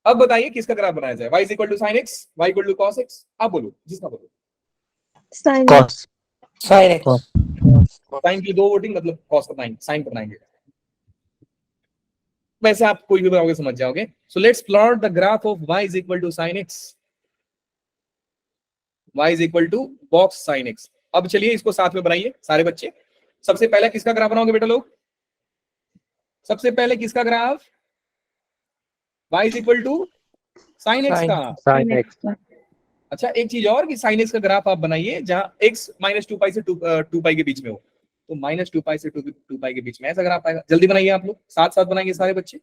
अब बताइए किसका ग्राफ बनाया जाए? y equal to sine x, y equal to cos x. आप बोलो, जिसका बोलो।
Sin X.
Cos
sin x
cos
sine की 2 वोटिंग, मतलब कॉस का साइन बनाएंगे। वैसे आप कोई भी बनाओगे समझ जाओगे। So let's plot the graph of y is equal to sine x, y is equal to box sine x. अब चलिए इसको साथ में बनाइए सारे बच्चे। सबसे पहले किसका ग्राफ बनाओगे बेटा लोग? सबसे पहले किसका graph? y is equal to sine x का।
साइन एक्स
अच्छा, एक चीज और कि साइन एक्स का ग्राफ आप बनाइए जहां x माइनस 2 पाई से 2 पाई के बीच में हो, तो माइनस 2 पाई से 2 पाई के बीच में ऐसा ग्राफ आएगा। जल्दी बनाइए आप लोग, साथ साथ बनाएंगे सारे बच्चे।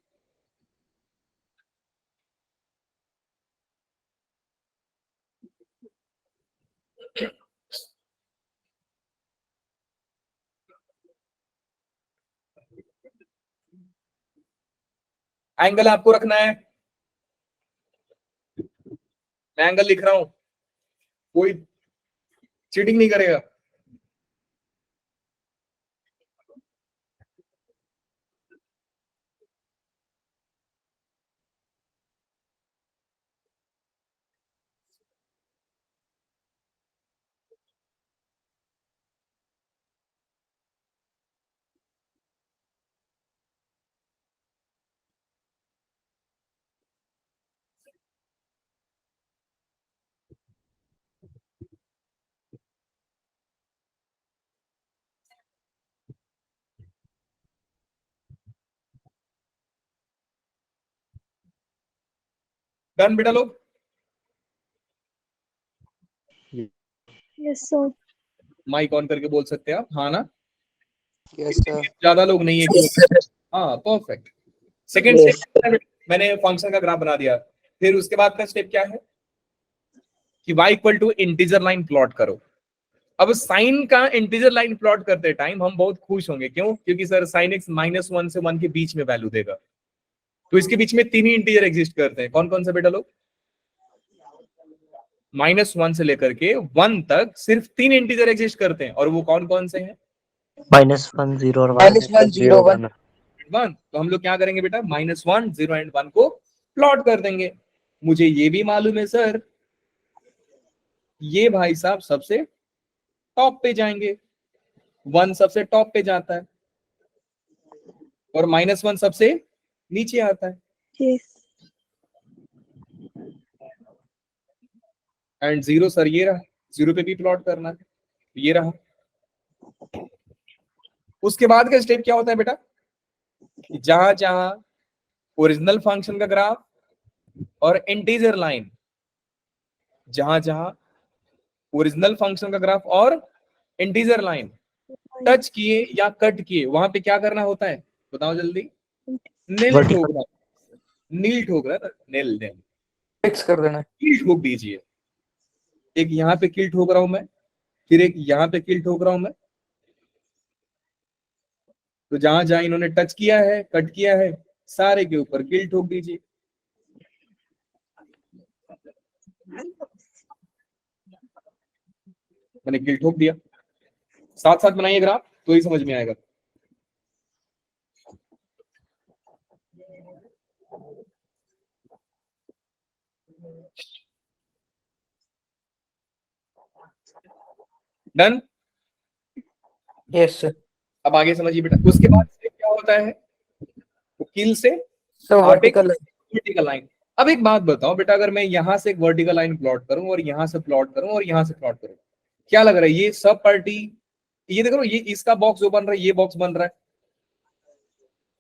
एंगल आपको रखना है, मैं एंगल लिख रहा हूं, कोई चीटिंग नहीं करेगा। डन बेटा लोग?
Yes, sir.
माइक ऑन करके बोल सकते हैं आप, हाँ ना?
yes sir
ज्यादा लोग नहीं है कि हाँ, परफेक्ट। Second
Yes.
स्टेप, मैंने फंक्शन का ग्राफ बना दिया। फिर उसके बाद का स्टेप क्या है कि y equal to integer line plot करो। अब साइन का इंटीजर लाइन प्लॉट करते टाइम हम बहुत खुश होंगे, क्यों? क्योंकि सर साइन एक्स -1 से 1 के बीच में वैल्यू देगा। तो इसके बीच में 3 ही इंटीजर एग्जिस्ट करते हैं। कौन कौन से बेटा लोग? -1 से लेकर के 1 तक सिर्फ 3 इंटीजर एग्जिस्ट करते हैं, और वो कौन कौन से हैं?
-1 0 और
-1 0 1
1। तो हम लोग क्या करेंगे बेटा? -1 0 एंड 1 को प्लॉट कर देंगे। मुझे ये भी मालूम है सर, ये भाई साहब सबसे टॉप पे जाएंगे, 1 सबसे टॉप पे जाता है और -1 सबसे नीचे आता है,
Yes.
एंड 0 सर ये रहा, 0 पे भी प्लॉट करना है, ये रहा। उसके बाद का स्टेप क्या होता है बेटा? जहां जहां ओरिजिनल फंक्शन का ग्राफ और इंटीजर लाइन, जहां जहां ओरिजिनल फंक्शन का ग्राफ और इंटीजर लाइन टच किए या कट किए, वहां पे क्या करना होता है? बताओ जल्दी। नील
Vertical.
ठोकना, नील ठोक रहा था, नील नील
फिक्स कर देना है
कील ठोक दीजिए। एक यहाँ पे कील ठोक रहा हूं मैं, फिर एक यहाँ पे कील ठोक रहा हूं मैं। तो जहां जहां इन्होंने टच किया है, कट किया है, सारे के ऊपर कील ठोक दीजिए। मैंने कील ठोक दिया। साथ साथ बनाइए ग्राफ तो ही समझ में आएगा। डन।
Yes sir.
अब आगे समझिए बेटा, उसके बाद से क्या होता है, किल से
सो
आप एक
वर्टिकल
वर्टिकल लाइन। अब एक बात बताओ बेटा, अगर मैं यहां से एक वर्टिकल लाइन प्लॉट करूं और यहां से प्लॉट करूं और यहां से प्लॉट करूं, क्या लग रहा है ये सब पार्टी, ये देखो ये इसका बॉक्स जो बन रहा है, ये बॉक्स बन रहा है,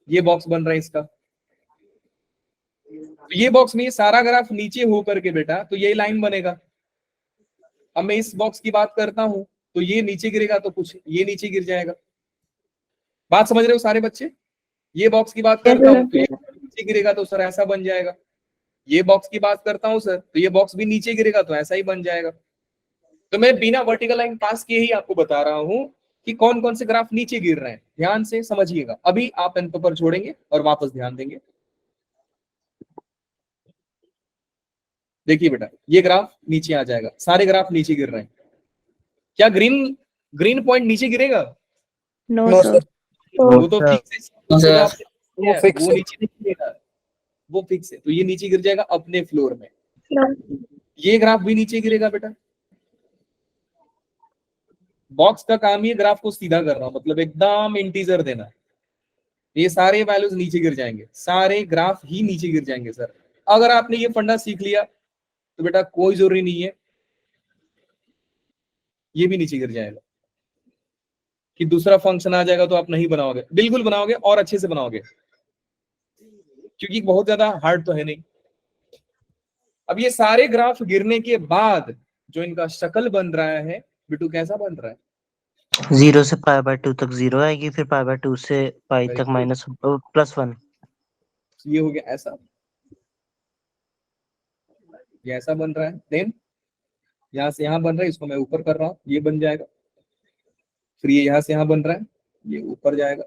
ये बॉक्स बन रहा है इसका, तो ये बॉक्स में ये सारा ग्राफ नीचे हो करके बेटा तो यही लाइन बनेगा। अब मैं इस बॉक्स की बात करता हूं तो ये नीचे गिरेगा तो कुछ ये नीचे गिर जाएगा। बात समझ रहे हो सारे बच्चे? ये बॉक्स की बात करता हूं तो ये नीचे गिरेगा तो सर ऐसा बन जाएगा। ये बॉक्स की बात करता हूं सर तो ये बॉक्स भी नीचे गिरेगा तो ऐसा ही बन जाएगा। तो मैं बिना वर्टिकल लाइन पास किए ही आपको बता रहा हूं कि कौन कौन से ग्राफ नीचे गिर रहे हैं, ध्यान से समझिएगा। अभी आप पेन पेपर छोड़ेंगे और वापस ध्यान देंगे। देखिए बेटा ये ग्राफ नीचे आ जाएगा, सारे ग्राफ नीचे गिर रहे हैं। क्या ग्रीन ग्रीन पॉइंट नीचे गिरेगा?
No,
no
sir.
सर।
वो तो फिक्स है,
वो फिक्स
वो
है।
नीचे नहीं गिरेगा, वो फिक्स है, तो ये नीचे गिर जाएगा अपने फ्लोर में।
No.
ये ग्राफ भी नीचे गिरेगा बेटा। बॉक्स का काम ही ग्राफ को सीधा करना, मतलब एकदम इंटीजर देना। ये सारे वैल्यूज नीचे गिर जाएंगे, सारे ग्राफ ही नीचे गिर जाएंगे सर। अगर आपने ये फंडा सीख लिया तो बेटा कोई जरूरी नहीं है ये भी नीचे गिर जाएगा कि दूसरा फंक्शन आ जाएगा तो आप नहीं बनाओगे। बिल्कुल बनाओगे और अच्छे से बनाओगे, क्योंकि बहुत ज्यादा हार्ड तो है नहीं। अब ये सारे ग्राफ गिरने के बाद जो इनका शक्ल बन रहा है बिटू, कैसा बन रहा है?
0 से π/2 तक 0 आएगी, फिर π/2 से पाई
Very
तक
good.
-+1।
ये हो गया ऐसा, ये ऐसा बन रहा है। देन यहां से यहां बन रहा है, इसको मैं ऊपर कर रहा हूं, ये बन जाएगा। फिर ये यहां से यहां बन रहा है, ये ऊपर जाएगा,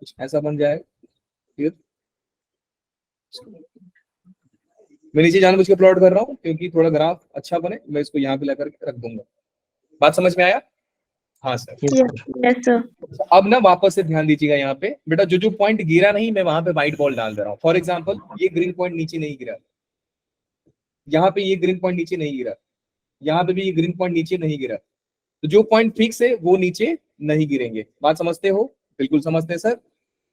कुछ ऐसा बन जाएगा। फिर मैं नीचे जानबूझ के प्लॉट कर रहा हूँ क्योंकि थोड़ा ग्राफ अच्छा बने, मैं इसको यहाँ पे लेकर रख दूंगा। बात समझ में आया? हाँ सर।
Yes, yes, sir.
अब ना वापस से ध्यान दीजिएगा यहाँ पे बेटा, जो जो पॉइंट गिरा नहीं मैं वहां पे व्हाइट बॉल डाल दे रहा हूँ। फॉर एग्जाम्पल ये ग्रीन पॉइंट नीचे नहीं गिरा, यहाँ पे ये ग्रीन पॉइंट नीचे नहीं गिरा, यहाँ पे भी ये ग्रीन पॉइंट नीचे नहीं गिरा, तो जो पॉइंट फिक्स है वो नीचे नहीं गिरेंगे। बात समझते हो? बिल्कुल समझते हैं सर।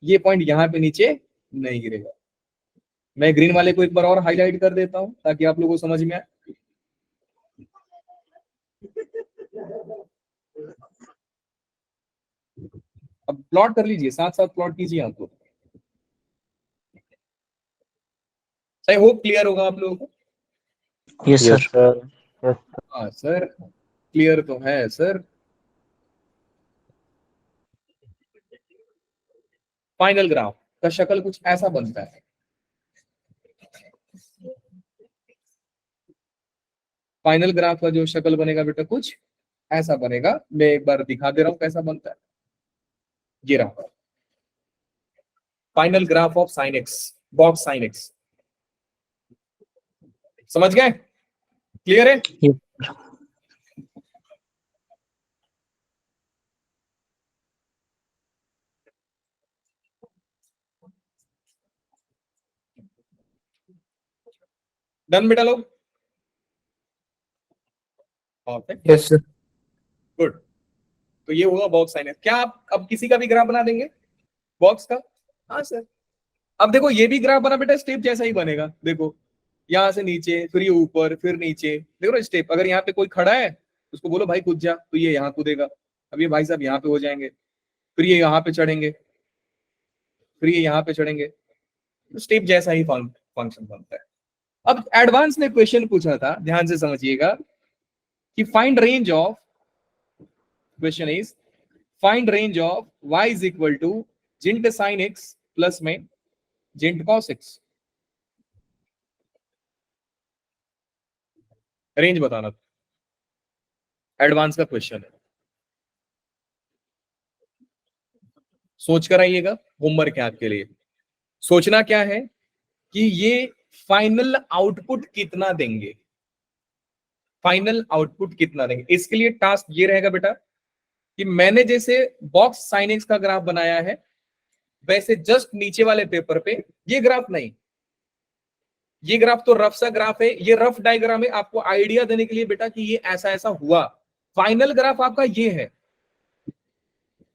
ये पॉइंट यहाँ पे नीचे नहीं गिरेगा। मैं ग्रीन वाले को एक बार और हाईलाइट कर देता हूं ताकि आप लोगों को समझ में आए। अब प्लॉट कर लीजिए, साथ साथ प्लॉट कीजिए आपको। आई होप क्लियर होगा आप लोगों को।
Yes sir.
हाँ सर क्लियर तो है सर। फाइनल ग्राफ का शक्ल कुछ ऐसा बनता है। फाइनल ग्राफ का जो शक्ल बनेगा बेटा कुछ ऐसा बनेगा। मैं एक बार दिखा दे रहा हूं कैसा बनता है। ये रहा final graph of sine x, box sine x. समझ गए? क्लियर है? डन बेटा लोग?
Yes sir.
गुड। तो ये होगा बॉक्स साइन एक्स। क्या आप अब किसी का भी ग्राफ बना देंगे बॉक्स का? हाँ सर। अब देखो ये भी ग्राफ बना बेटा, स्टेप जैसा ही बनेगा। देखो यहां से नीचे, फिर ये ऊपर, फिर नीचे। देखो ना स्टेप। अगर यहाँ पे कोई खड़ा है उसको बोलो भाई कूद जा, तो ये यहाँ कूदेगा। अब ये भाई साहब यहाँ पे हो जाएंगे, फिर ये यहाँ पे चढ़ेंगे, फिर ये यहाँ पे चढ़ेंगे। तो स्टेप जैसा ही फंक्शन बनता है। अब एडवांस ने क्वेश्चन पूछा था, ध्यान से समझिएगा कि find range of, question is find range of y is equal to जिंट साइन x प्लस में जिंट कॉस x। रेंज बताना, एडवांस का क्वेश्चन है। सोच कर आइएगा, होमवर्क है आपके लिए। सोचना क्या है कि ये फाइनल आउटपुट कितना देंगे, फाइनल आउटपुट कितना देंगे। इसके लिए टास्क ये रहेगा बेटा कि मैंने जैसे बॉक्स साइन एक्स का ग्राफ बनाया है वैसे जस्ट नीचे वाले पेपर पे, ये ग्राफ नहीं, ये ग्राफ तो रफ सा ग्राफ है, ये रफ डायग्राम है आपको आइडिया देने के लिए बेटा कि ये ऐसा ऐसा हुआ। फाइनल ग्राफ आपका ये है,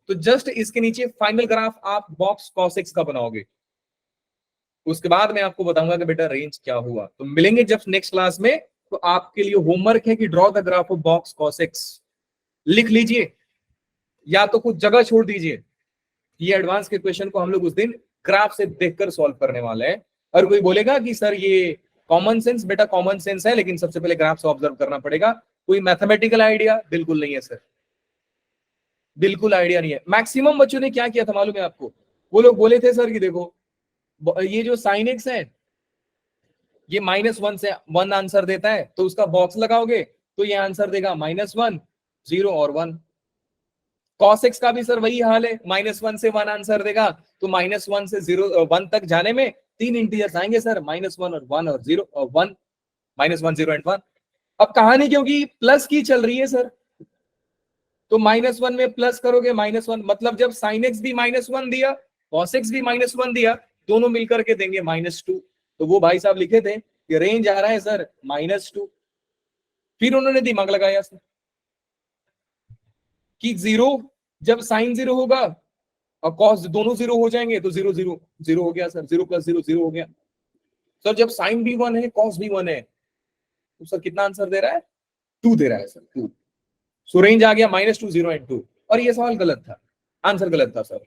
तो जस्ट इसके नीचे फाइनल ग्राफ आप बॉक्स कॉस एक्स का बनाओगे। उसके बाद मैं आपको बताऊंगा कि बेटा रेंज क्या हुआ। तो मिलेंगे जब नेक्स्ट क्लास में, तो आपके लिए होमवर्क है कि draw the graph of box cos x. लिख लीजिए या तो कुछ जगह छोड़ दीजिए। ये एडवांस के क्वेश्चन को हम लोग उस दिन ग्राफ से देखकर सॉल्व करने वाले हैं। और कोई बोलेगा कि सर ये कॉमन सेंस, बेटा कॉमन सेंस है लेकिन सबसे पहले ग्राफ से ऑब्जर्व करना पड़ेगा। कोई मैथमेटिकल आइडिया बिल्कुल नहीं है सर, बिल्कुल आइडिया नहीं है। मैक्सिमम बच्चों ने क्या किया था मालूम है आपको? वो लोग बोले थे सर कि देखो ये जो साइन एक्स है ये -1 से 1 आंसर देता है, तो उसका बॉक्स लगाओगे तो ये आंसर देगा -1, 0 और 1। कॉस एक्स का भी सर वही हाल है, -1 से 1 आंसर देगा, तो -1 से 1 तक जाने में 3 इंटीजर्स आएंगे सर, -1 और 1 और 0 और 1, -1 0 एंड 1। अब कहानी क्योंकि प्लस की चल रही है सर, तो -1 में प्लस करोगे -1, मतलब जब साइन एक्स भी -1 दिया, कॉस एक्स भी -1 दिया, दोनों मिलकर के देंगे -2। तो वो भाई साहब लिखे थे कि रेंज आ रहा है सर -2। फिर उन्होंने दिमाग लगाया सर कि 0 जब साइन 0 होगा और कॉस दोनों 0 हो जाएंगे तो 0 0 0 हो गया सर, 0 + 0 0 हो गया सर। जब साइन भी 1 है कॉस भी 1 है तो सर कितना आंसर दे रहा है? 2 दे रहा है सर, 2। सो रेंज आ गया -2 0 एंड 2। और ये सवाल गलत था, आंसर गलत था सर।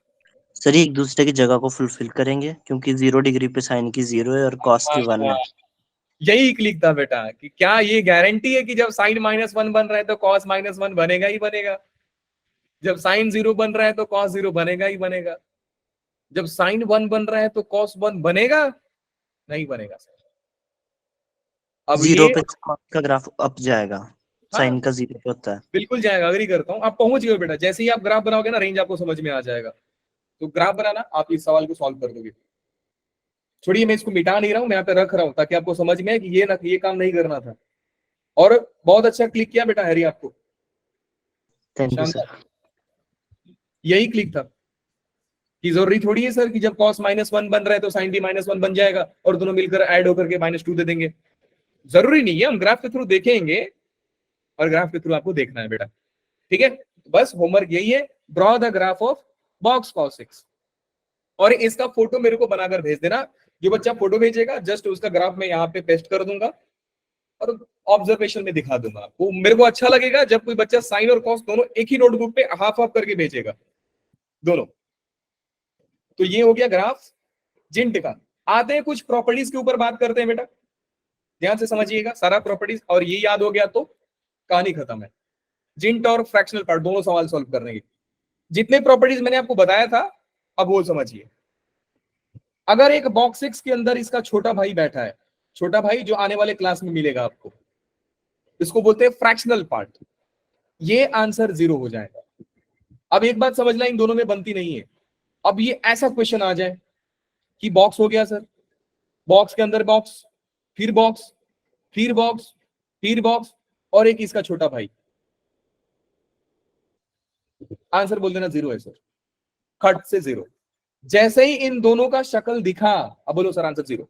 सर ये एक दूसरे की जगह को फुलफिल करेंगे क्योंकि 0 डिग्री पे साइन की 0 है और कॉस की 1 है।
यही क्लिक था बेटा कि क्या ये गारंटी है कि जब साइन -1 बन रहा है तो कॉस -1 बनेगा ही बनेगा, जब साइन 0 बन रहा है तो कॉस 0 बनेगा ही बनेगा, जब साइन 1 बन रहा है तो कॉस 1 बनेगा नहीं बनेगा सर। अब
0
ये
पे कॉस का ग्राफ अप जाएगा, साइन का 0 पे होता है।
बिल्कुल जाएगा, अग्री करता हूँ। आप पहुंच गए बेटा, जैसे ही आप ग्राफ बनाओगे ना रेंज आपको समझ में आ जाएगा। तो ग्राफ बनाना आप इस सवाल को सॉल्व कर दोगे। छोड़िए मैं इसको मिटा नहीं रहा हूं, मैं यहाँ पे रख रहा हूं ताकि आपको समझ में आए कि ये काम नहीं करना था। और बहुत अच्छा क्लिक किया बेटा हैरी आपको,
थैंक यू सर।
शानदार। यही क्लिक था कि जरूरी थोड़ी है सर कि जब कॉस -1 बन रहा है तो साइन भी -1 बन जाएगा और दोनों मिलकर ऐड होकर के -2 दे देंगे। जरूरी नहीं है, हम ग्राफ के थ्रू देखेंगे और ग्राफ के थ्रू आपको देखना है बेटा, ठीक है। बस होमवर्क यही है, draw the graph of box cos x. और इसका फोटो मेरे को बनाकर भेज देना। जो बच्चा फोटो भेजेगा जस्ट उसका ग्राफ में यहाँ पे पेस्ट कर दूंगा और ऑब्जर्वेशन में दिखा दूंगा आपको। मेरे को अच्छा लगेगा जब कोई बच्चा साइन और कॉस दोनों एक ही नोटबुक पे हाफ हाफ करके भेजेगा दोनों। तो ये हो गया ग्राफ जिंट का। आते हैं कुछ प्रॉपर्टीज के ऊपर बात करते हैं बेटा, ध्यान से समझिएगा सारा प्रॉपर्टीज, और ये याद हो गया तो कहानी खत्म है। जिंट और फ्रैक्शनल पार्ट दोनों सवाल सॉल्व करने के जितने प्रॉपर्टीज मैंने आपको बताया था अब वो समझिए। अगर एक बॉक्स एक्स के अंदर इसका छोटा भाई बैठा है, छोटा भाई जो आने वाले क्लास में मिलेगा आपको, इसको बोलते हैं फ्रैक्शनल पार्ट, ये आंसर 0 हो जाएगा। अब एक बात समझना, इन दोनों में बनती नहीं है। अब ये ऐसा क्वेश्चन आ जाए कि बॉक्स हो गया सर, बॉक्स के अंदर बॉक्स, फिर बॉक्स, फिर बॉक्स, फिर बॉक्स और एक इसका छोटा भाई, आंसर बोल देना 0 है सर, खट से 0। जैसे ही इन दोनों का शक्ल दिखा, अब बोलो सर आंसर 0।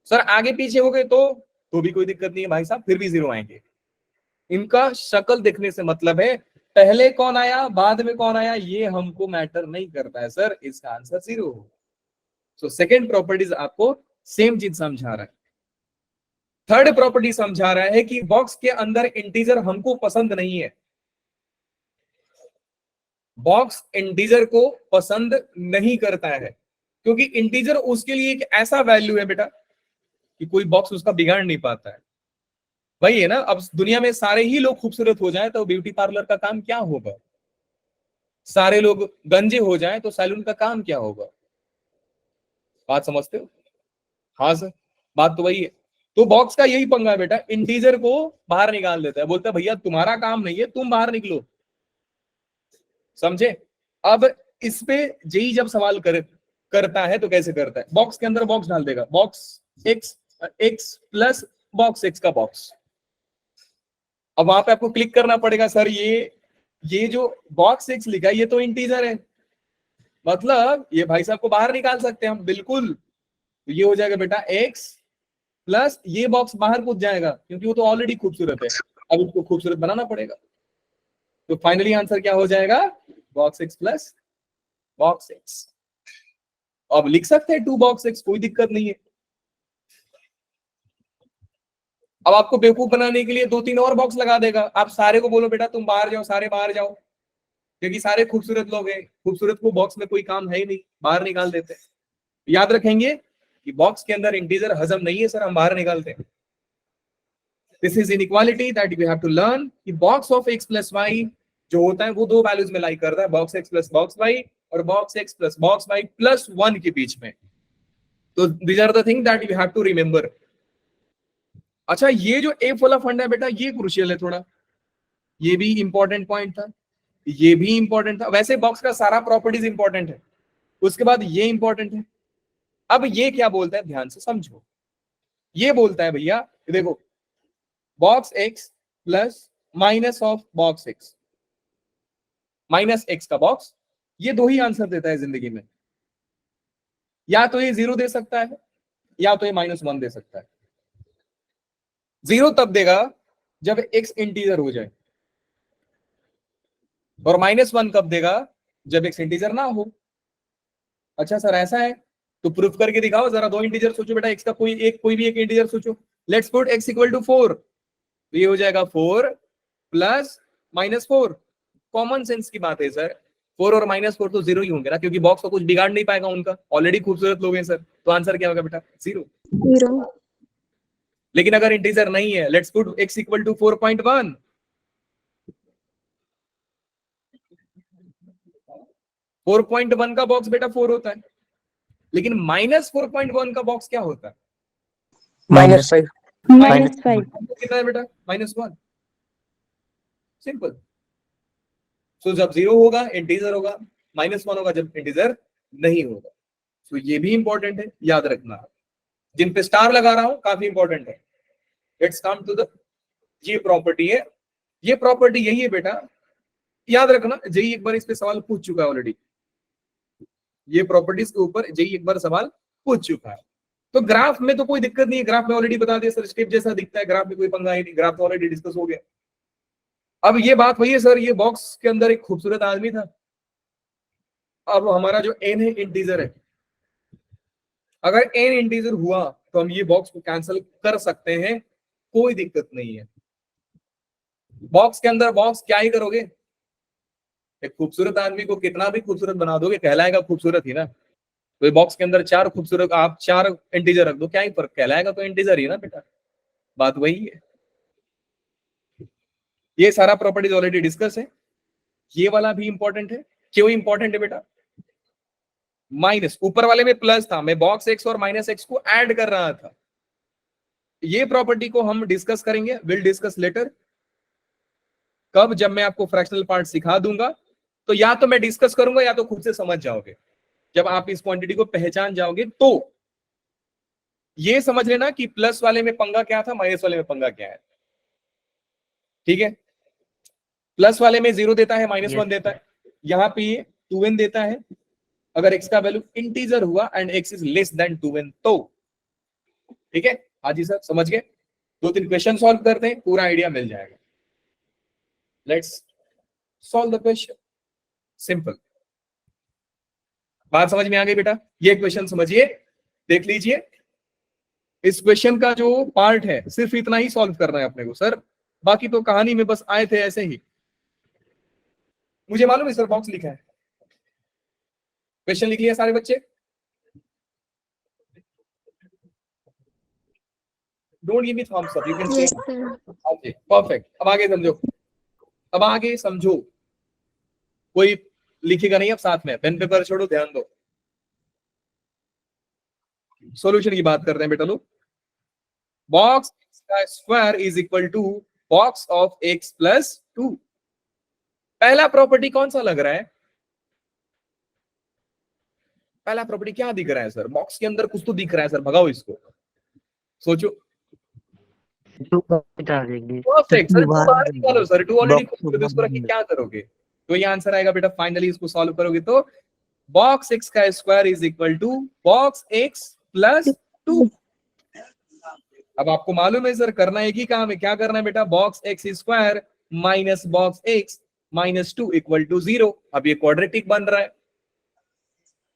सर आगे पीछे हो गए तो भी कोई दिक्कत नहीं है भाई साहब, फिर भी 0 आएंगे। इनका शक्ल देखने से मतलब है पहले कौन आया बाद में कौन आया ये हमको मैटर नहीं करता है सर, इसका आंसर 0 हो। सो सेकेंड प्रॉपर्टीज आपको सेम चीज समझा रहा है। थर्ड प्रॉपर्टी समझा रहा है कि बॉक्स के अंदर इंटीजर हमको पसंद नहीं है। बॉक्स इंटीजर को पसंद नहीं करता है क्योंकि इंटीजर उसके लिए एक ऐसा वैल्यू है बेटा कि कोई बॉक्स उसका बिगाड़ नहीं पाता है। वही है ना, अब दुनिया में सारे ही लोग खूबसूरत हो जाएं तो ब्यूटी पार्लर का काम क्या होगा, सारे लोग गंजे हो जाएं तो सैलून का काम क्या होगा। बात समझते हो? हाँ सर, बात तो वही है। तो बॉक्स का यही पंगा है बेटा, इंटीजर को बाहर निकाल देता है, बोलता है भैया तुम्हारा काम नहीं है, तुम बाहर निकलो। समझे? अब इस पे जेई जब सवाल करता है तो कैसे करता है, बॉक्स के अंदर बॉक्स डाल देगा, box x plus box x का बॉक्स, अब वहां पे आपको क्लिक करना पड़ेगा, सर ये जो बॉक्स 6 लिखा है ये तो इंटीजर है, मतलब ये भाई साहब को बाहर निकाल सकते हैं हम, बिल्कुल। तो ये हो जाएगा बेटा x प्लस ये बॉक्स बाहर कूद जाएगा क्योंकि वो तो ऑलरेडी खूबसूरत है, अब इसको खूबसूरत बनाना पड़ेगा। तो फाइनली आंसर क्या हो जाएगा, बॉक्स 6 प्लस बॉक्स 6। अब लिख सकते हैं 2 बॉक्स 6, कोई दिक्कत नहीं है। अब आपको बेवकूफ बनाने के लिए 2-3 और बॉक्स लगा देगा, आप सारे को बोलो बेटा तुम बाहर जाओ, सारे बाहर जाओ, क्योंकि सारे खूबसूरत लोग हैं, खूबसूरत को बॉक्स में कोई काम है ही नहीं, बाहर निकाल देते हैं। याद रखेंगे कि बॉक्स के अंदर इंटीजर हजम नहीं है सर, हम बाहर निकालते हैं। This is inequality that we have to learn कि box of x plus y जो होता है वो दो वैल्यूज में लाई करता है, box x plus box y और box x plus box y plus 1 के बीच में। तो these are the thing that you have to remember. अच्छा, ये जो एफ वाला फंड है बेटा ये क्रूशियल है थोड़ा, ये भी इंपॉर्टेंट पॉइंट था, ये भी इंपॉर्टेंट था। वैसे बॉक्स का सारा प्रॉपर्टीज इंपॉर्टेंट है, उसके बाद ये इंपॉर्टेंट है। अब ये क्या बोलता है, ध्यान से समझो। ये बोलता है भैया देखो, box x plus minus of box x, minus x का बॉक्स, ये दो ही आंसर देता है जिंदगी में। या तो ये 0 दे सकता है या तो ये -1 दे सकता है। 0 तब देगा जब x इंटीजर हो जाए, और -1 कब देगा, जब x इंटीजर ना हो। अच्छा सर ऐसा है, तो प्रूफ करके दिखाओ जरा। 2 इंटीजर सोचो बेटा, x का कोई भी एक इंटीजर सोचो। Let's put x equal to 4, तो ये हो जाएगा 4 प्लस -4। कॉमन सेंस की बात है सर, 4 और -4 तो 0 ही होंगे ना, क्योंकि बॉक्स को कुछ बिगाड़ नहीं पाएगा उनका, ऑलरेडी खूबसूरत लोग हैं सर। तो आंसर क्या होगा बेटा, 0।
0.
लेकिन अगर इंटीजर नहीं है, let's put x equal to 4.1, 4.1 का बॉक्स बेटा 4 होता है, लेकिन -4.1 का बॉक्स क्या होता है,
-5.
-5.
कितना है बेटा, -1। सिंपल। सो जब 0 होगा इंटीजर होगा, -1 होगा जब इंटीजर नहीं होगा। तो ये भी इंपॉर्टेंट है, याद रखना। जिन पे स्टार लगा रहा हूं काफी इंपॉर्टेंट है। लेट्स कम टू द, ये प्रॉपर्टी है, ये प्रॉपर्टी यही है बेटा, याद रखना। जेई एक बार इस पे सवाल पूछ चुका है ऑलरेडी, ये प्रॉपर्टीज के ऊपर जेई एक बार सवाल पूछ चुका है। तो ग्राफ में तो कोई दिक्कत नहीं है, ग्राफ में ऑलरेडी बता दिया सर, स्टेप जैसा दिखता है, ग्राफ में कोई पंगा ही नहीं, ग्राफ तो ऑलरेडी डिस्कस हो गया। अब ये बात वही है सर, ये बॉक्स के अंदर एक खूबसूरत आदमी था। अब हमारा जो n है इंटीजर है, अगर n इंटीजर हुआ तो हम ये बॉक्स को कैंसिल कर सकते हैं, कोई दिक्कत नहीं है। बॉक्स के अंदर बॉक्स क्या ही करोगे, एक खूबसूरत आदमी को कितना भी खूबसूरत बना दोगे, कहलाएगा खूबसूरत ही ना। तो बॉक्स के अंदर 4 खूबसूरत, आप 4 इंटीजर रख दो, क्या ही फर्क, कहलाएगा तो इंटीजर ही ना बेटा, बात वही है। ये सारा प्रॉपर्टीज ऑलरेडी डिस्कस है। ये वाला भी इंपॉर्टेंट है। क्यों इंपॉर्टेंट है बेटा, माइनस, ऊपर वाले में प्लस था, मैं बॉक्स x और -x को ऐड कर रहा था। ये प्रॉपर्टी को हम डिस्कस करेंगे, विल डिस्कस लेटर। कब, जब मैं आपको फ्रैक्शनल पार्ट सिखा दूंगा, तो या तो मैं डिस्कस करूंगा या तो खुद से समझ जाओगे। जब आप इस क्वांटिटी को पहचान जाओगे तो ये समझ लेना कि प्लस वाले में पंगा क्या था, माइनस वाले में पंगा क्या है। ठीक है, प्लस वाले में 0 देता है, -1 देता है, यहां पे ये 2n देता है। अगर x का वैल्यू इंटीजर हुआ and x is less than 2n तो, ठीक है। हाँ जी सर, समझ गए। 2-3 क्वेश्चन सॉल्व करते हैं, पूरा आइडिया मिल जाएगा। Let's solve the question. Simple, बात समझ में आ गई बेटा। ये क्वेश्चन समझिए, देख लीजिए। इस क्वेश्चन का जो पार्ट है सिर्फ इतना ही सॉल्व करना है अपने को सर, बाकी तो कहानी में बस आए थे ऐसे ही। मुझे मालूम है सर, बॉक्स लिखा है, क्वेश्चन लिख लिया सारे बच्चे, don't give me thumbs up, you can say
Yes, sir.
Okay perfect. अब आगे समझो, अब आगे समझो। कोई लिखेगा नहीं अब साथ में, पेन पेपर छोड़ो, ध्यान दो। सॉल्यूशन की बात करते हैं बेटा लोग। बॉक्स का square is equal to box of x plus 2। पहला प्रॉपर्टी कौन सा लग रहा है, पहला प्रॉपर्टी क्या दिख रहा है सर, बॉक्स के अंदर कुछ तो दिख रहा है सर, भगाओ इसको, सोचो।
टू बाहर आ जाएगी।
परफेक्ट सर,
टू
टू
बाहर
बाहर निकालो सर, टू ऑलरेडी
बॉक्स
तो इसको रख के क्या करोगे? तो ये आंसर आएगा बेटा फाइनली, इसको सॉल्व करोगे तो बॉक्स एक्स का square is equal to box x plus 2। अब आपको मालूम है सर, करना एक ही काम है, क्या करना है बेटा? Box x square minus box x minus 2 equal to 0। अब ये क्वाड्रेटिक बन रहा है,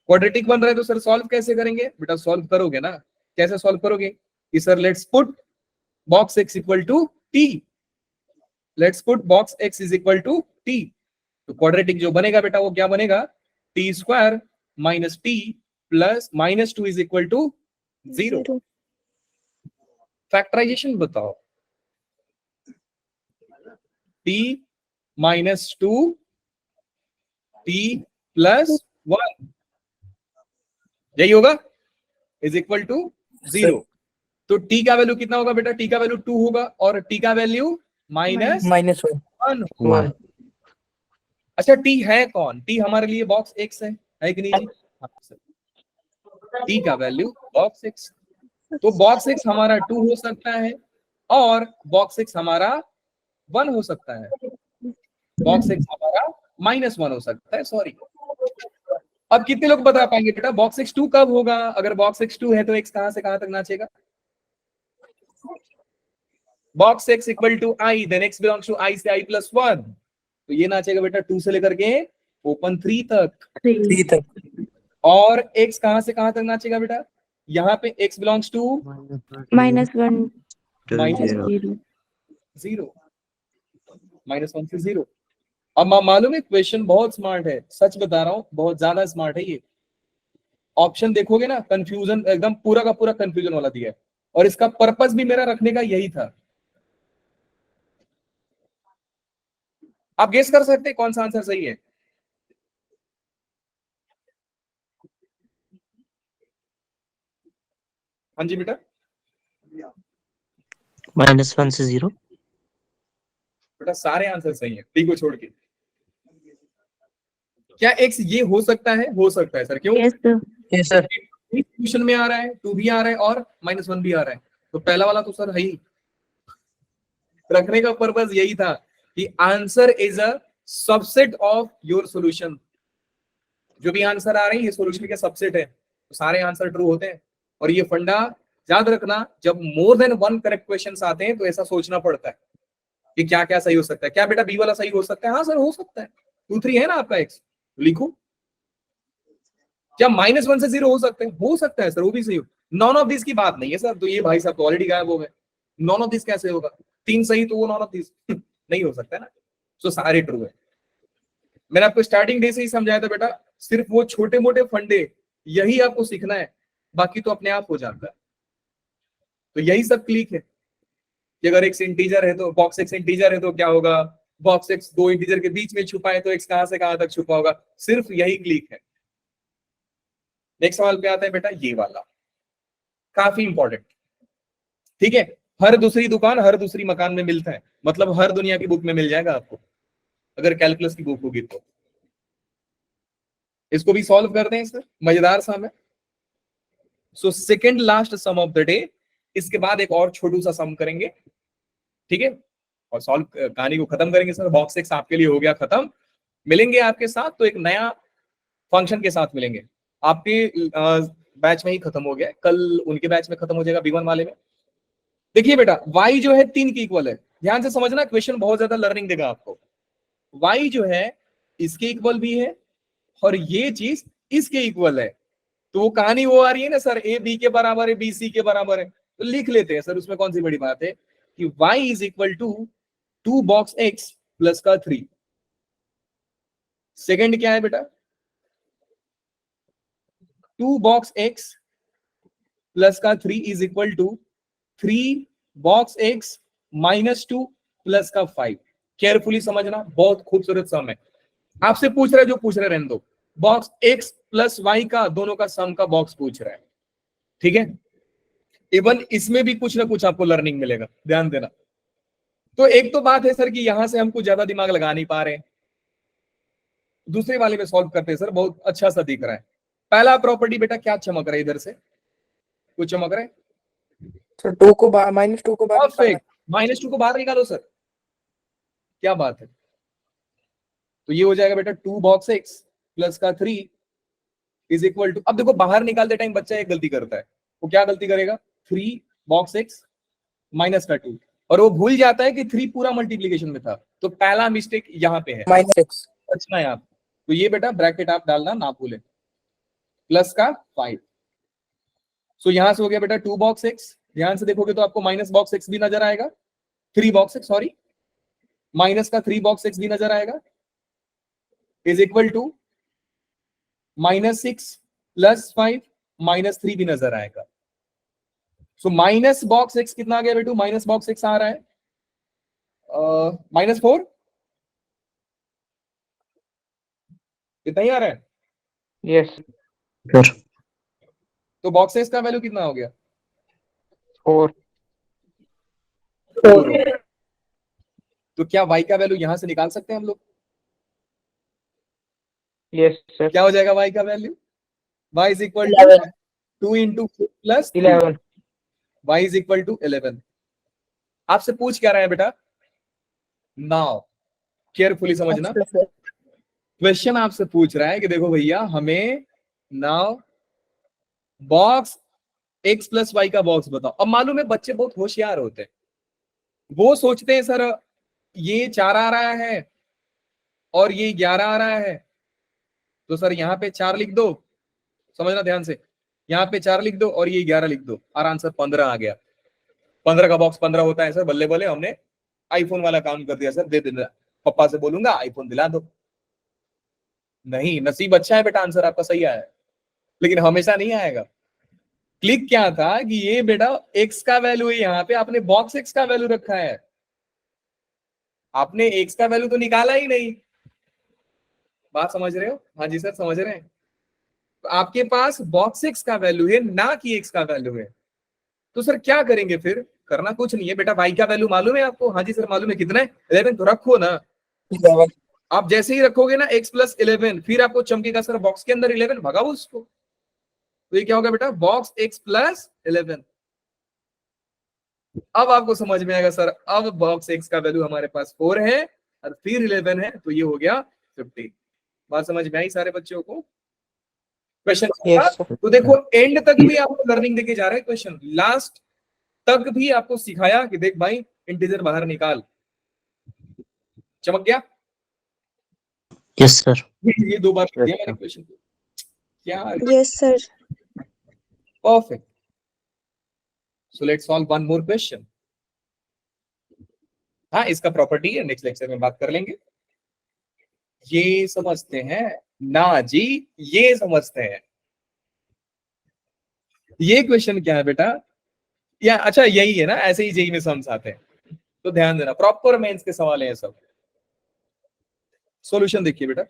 क्वाड्रेटिक बन रहा है तो सर सॉल्व कैसे करेंगे बेटा? सॉल्व करोगे ना, कैसे सॉल्व करोगे कि sir let's put box x equal to t, let's put box x is equal to t. तो क्वाड्रेटिक जो बनेगा बेटा वो क्या बनेगा? T square minus t plus minus 2 is equal to 0। Factorisation बताओ, टी माइनस 2 टी प्लस 1 यही होगा, इज इक्वल टू 0। तो टी का वैल्यू कितना होगा बेटा? टी का वैल्यू 2 होगा और टी का वैल्यू माइनस
-1
1।
1।
अच्छा टी है कौन? टी हमारे लिए बॉक्स एक्स है कि नहीं जी? टी का वैल्यू बॉक्स एक्स, तो बॉक्स एक्स हमारा 2 हो सकता है और बॉक्स एक्स हमारा 1 हो सकता है, बॉक्स एक्स हमारा -1 हो सकता है, सॉरी। अब कितने लोग बता पाएंगे बेटा बॉक्स एक्स 2 कब होगा? अगर बॉक्स एक्स 2 है तो एक्स कहां से कहां तक नाचेगा? Box x equal to I, then x belongs to I से आई प्लस 1, तो ये नाचेगा बेटा 2 से लेकर के ओपन 3 तक।
3 तक।
और एक्स कहां से कहां तक नाचेगा बेटा? यहाँ पे एक्स बिलोंग्स टू
-1
माइनस
-0।
0, -1 से 0। अब मालूम है क्वेश्चन बहुत स्मार्ट है, सच बता रहा हूं, बहुत ज्यादा स्मार्ट है ये। ऑप्शन देखोगे ना, कंफ्यूजन एकदम पूरा का पूरा कंफ्यूजन वाला दिया है, और इसका पर्पस भी मेरा रखने का यही था। आप गेस कर सकते हैं कौन सा आंसर सही है? हाँ जी बेटा,
-1 से 0।
बेटा सारे आंसर सही है, टी को छोड़ के। क्या एक्स ये हो सकता है? हो सकता है सर, क्यों?
Yes
yes sir.
क्वेश्चन में आ रहा है, 2 भी आ रहा है और -1 भी आ रहा है, तो पहला वाला तो सर है ही। रखने का पर्पस यही था कि answer is a subset of your solution. जो भी आंसर आ रहे हैं ये सॉल्यूशन के सबसेट है, तो सारे आंसर ट्रू होते हैं। और ये फंडा याद रखना, जब मोर देन 1 करेक्ट क्वेश्चंस आते हैं तो ऐसा सोचना पड़ता है कि क्या क्या सही हो सकता है। क्या बेटा बी वाला सही हो सकता है? हाँ सर हो सकता है, 2 3 है ना आपका एक्स, लिखो। क्या -1 से 0 हो सकते हैं? हो सकता है सर, वो भी सही हो। नॉन ऑफ दिस की बात नहीं है सर, तो ये भाई साहब तो ऑलरेडी गायब हो गए। नॉन ऑफ दिस कैसे होगा? 3 सही तो वो नॉन ऑफ दिस नहीं हो सकता है ना, तो सारे ट्रू है। मैंने आपको स्टार्टिंग डे से ही समझाया था बेटा, सिर्फ वो छोटे मोटे फंडे यही आपको सीखना है, बाकी तो अपने आप हो जाता है। तो यही सब क्लिक है कि अगर एक्स इंटीजर है तो बॉक्स एक्स इंटीजर है तो क्या होगा? बॉक्स एक्स 2 इंटीजर के बीच में छुपा है तो एक्स कहां से कहां तक छुपा होगा, सिर्फ यही क्लिक है। नेक्स्ट सवाल पे आता है बेटा, ये वाला काफी इंपॉर्टेंट, ठीक है। हर दूसरी दुकान हर दूसरी मकान में मिलता है, मतलब हर दुनिया की बुक में मिल जाएगा आपको, अगर कैलकुलस की बुक होगी तो। इसको भी सॉल्व करते हैं सर, मजेदार सम है। So second last sum of the day, इसके बाद एक और छोटू सा सम करेंगे, ठीक है, और सॉल्व कहानी को खत्म करेंगे सर। बॉक्स एक्स आपके लिए हो गया खत्म। मिलेंगे आपके साथ तो एक नया फंक्शन के साथ मिलेंगे। आपके बैच में ही खत्म हो गया, कल उनके बैच में खत्म हो जाएगा, B1 वाले में। देखिए बेटा y जो है 3 की इक्वल है, ध्यान से समझना, क्वेश्चन बहुत ज्यादा लर्निंग देगा आपको। y जो है इसके इक्वल भी है और ये चीज इसके इक्वल है, तो वो कहानी वो आ रही है ना सर, a b के बराबर है, b c के बराबर है, तो लिख लेते हैं सर, उसमें कौन सी बड़ी बात है कि y is equal to 2 box x plus का 3। सेकंड क्या है बेटा? 2 बॉक्स x प्लस का 3 is equal to 3 box x minus 2 plus का 5। केयरफुली समझना, बहुत खूबसूरत सम है। आपसे पूछ रहा है, जो पूछ रहे रहने दो, बॉक्स x प्लस y का दोनों का सम का बॉक्स पूछ रहा है, ठीक है। इवन इसमें भी कुछ ना कुछ आपको लर्निंग मिलेगा, ध्यान देना। तो एक तो बात है सर कि यहां से हम कुछ ज्यादा दिमाग लगा नहीं पा रहे हैं, दूसरे वाले में सॉल्व करते हैं सर, बहुत अच्छा सा दिख रहा है। पहला प्रॉपर्टी बेटा क्या चमक रहा है? इधर से कुछ चमक रहा है?
सर -2 को बाहर
परफेक्ट, -2 को बाहर निकालो सर, क्या बात है। तो ये हो जाएगा बेटा 2 बॉक्स x प्लस का 3 इज इक्वल टू, अब देखो बाहर निकालते टाइम बच्चा एक गलती करता है, वो क्या गलती करेगा, 3 बॉक्स x माइनस का 2, और वो भूल जाता है कि 3 पूरा मल्टीप्लीकेशन में था। तो पहला मिस्टेक यहाँ पे है,
-6
बचना है आप। तो ये बेटा ब्रैकेट आप डालना ना भूलें, प्लस का 5। सो यहां से हो गया बेटा 2 बॉक्स x, ध्यान से देखोगे तो आपको माइनस बॉक्स x भी नजर आएगा, 3 बॉक्स x, सॉरी माइनस का 3 बॉक्स x भी नजर आएगा, इज इक्वल टू -6 प्लस 5 -3 भी नजर आएगा। सो माइनस बॉक्स x कितना आ गया बेटू, माइनस बॉक्स x आ रहा है -4, कितना ही आ रहा है,
यस
सर
तो बॉक्स x का वैल्यू कितना हो गया,
4
तो क्या y का वैल्यू यहां से निकाल सकते हैं हम लोग,
यस सर
क्या हो जाएगा y का value, y is equal
11
to 2 into plus
11
y is equal to 11। आपसे पूछ क्या रहा है बेटा, नाउ केयरफुली समझना, क्वेश्चन आपसे पूछ रहा है कि देखो भैया हमें now box x plus y का बॉक्स बताओ। अब मालूम है बच्चे बहुत होशियार होते हैं, वो सोचते हैं सर ये 4 आ रहा है और ये 11 आ रहा है, तो सर यहाँ पे 4 लिख दो, समझना ध्यान से, यहाँ पे 4 लिख दो और ये 11 लिख दो, और आंसर 15 आ गया। 15 का बॉक्स 15 होता है सर, बल्ले बल्ले हमने आईफोन वाला काम कर दिया सर, दे देना, पापा से बोलूंगा आईफोन दिला दो। नहीं, नसीब अच्छा है बेटा, आंसर आपका सही आया है, लेकिन हमेशा नहीं आएगा। क्लिक क्या था कि ये बेटा x का वैल्यू है, यहाँ पे आपने बॉक्स x का वैल्यू रखा है, आपने x का वैल्यू तो निकाला ही नहीं। बात समझ रहे हो, हाँ जी सर समझ रहे हैं। तो आपके पास बॉक्स x का वैल्यू है ना कि x का वैल्यू है, तो सर क्या करेंगे फिर, करना कुछ नहीं है बेटा, y का वैल्यू मालूम है आपको, हाँ जी सर मालूम है, कितना है 11, तो रखो ना।
11
आप जैसे ही रखोगे ना x प्लस 11, फिर आपको चमकेगा सर बॉक्स के अंदर 11, भगाओ उसको, तो ये क्या होगा बेटा बॉक्स x प्लस 11। अब आपको समझ में आएगा सर, अब बॉक्स x का वैल्यू हमारे पास 4 है और फिर 11 है, तो ये हो गया 50। बात समझ में आई सारे बच्चों को, क्वेश्चन
यस
तो देखो एंड तक भी आपको लर्निंग देके जा रहा है क्वेश्चन, लास्ट तक भी आपको सिखाया कि देख भाई इंटीजर बाहर निकाल, चमक गया।
यस सर
ये 2 बार दिया मैंने क्वेश्चन को, क्या
Yes, sir.
Perfect. So let's solve one more question. हाँ इसका प्रॉपर्टी है, नेक्स्ट लेक्चर में बात कर लेंगे। ये समझते हैं ना जी, ये समझते हैं। ये क्वेश्चन क्या है बेटा, या अच्छा यही है ना, ऐसे ही जेई में सम्स आते हैं, तो ध्यान देना, प्रॉपर मेंस के सवाल है सब। सॉल्यूशन देखिए बेटा,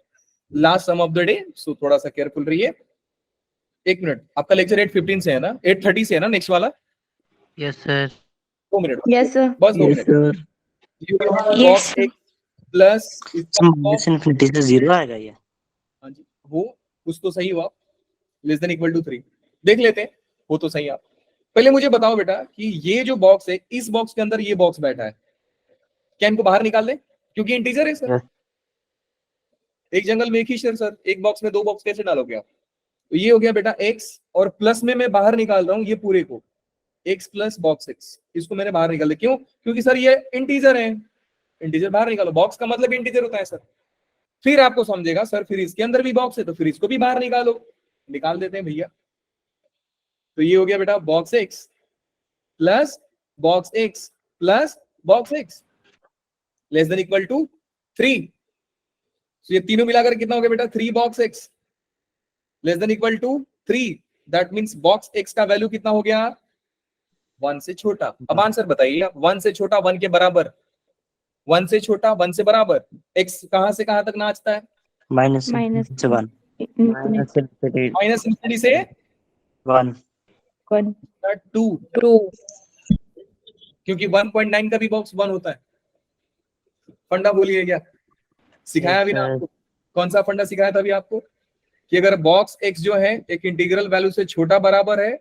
last sum of the day, so थोड़ा सा केयरफुल रहिए। एक मिनट, आपका लेक्चर 8:15 से है ना, 8:30 से है ना नेक्स्ट वाला,
yes sir
2 minute
Yes, sir.
बस, 2
yes
minute.
Sir
Yes, sir.
Plus
minus infinity से 0 आएगा ये,
हाँ जी, वो कुछ तो सही हुआ, लेस देन इक्वल टू 3 देख लेते हैं, वो तो सही। आप पहले मुझे बताओ बेटा कि ये जो बॉक्स है, इस बॉक्स के अंदर ये बॉक्स बैठा है, क्या इनको बाहर निकाल दे, क्योंकि इंटीजर है सर।
Yes.
एक जंगल में एक ही शेर सर, एक बॉक्स में 2 बॉक्स कैसे डालोगे आप, तो ये हो गया बेटा x, और प्लस में मैं बाहर निकाल रहा हूं ये पूरे को, x प्लस बॉक्स x, इसको मैंने बाहर निकाल दिया, क्यों, क्योंकि सर ये इंटीजर है, इंटीजर बाहर निकालो, बॉक्स का मतलब इंटीजर होता है सर। फिर आपको समझेगा सर फिर इसके अंदर भी बॉक्स है, तो फिर इसको भी बाहर निकालो, निकाल देते हैं भैया। तो ये हो गया बेटा box x plus box x plus box x less than equal to 3। तो ये तीनों मिलाकर कितना हो गया बेटा, 3 box x less than equal to 3, that means box x का वैल्यू कितना हो गया, 1 से छोटा। अब आंसर बताइए, 1 से छोटा 1 के बराबर, 1 से छोटा 1 से बराबर, x कहां से कहां तक नाचता है,
माइनस
Minus
से 1,
infinite.
Minus infinity
minus infinity से
1,
1.
2,
True.
क्योंकि 1.9 का भी बॉक्स 1 होता है। फंडा भूलिए क्या, सिखाया भी ना आपको, कौन सा फंडा सिखाया था अभी आपको, कि अगर बॉक्स x जो है एक इंटीग्रल वैल्यू से छोटा बराबर है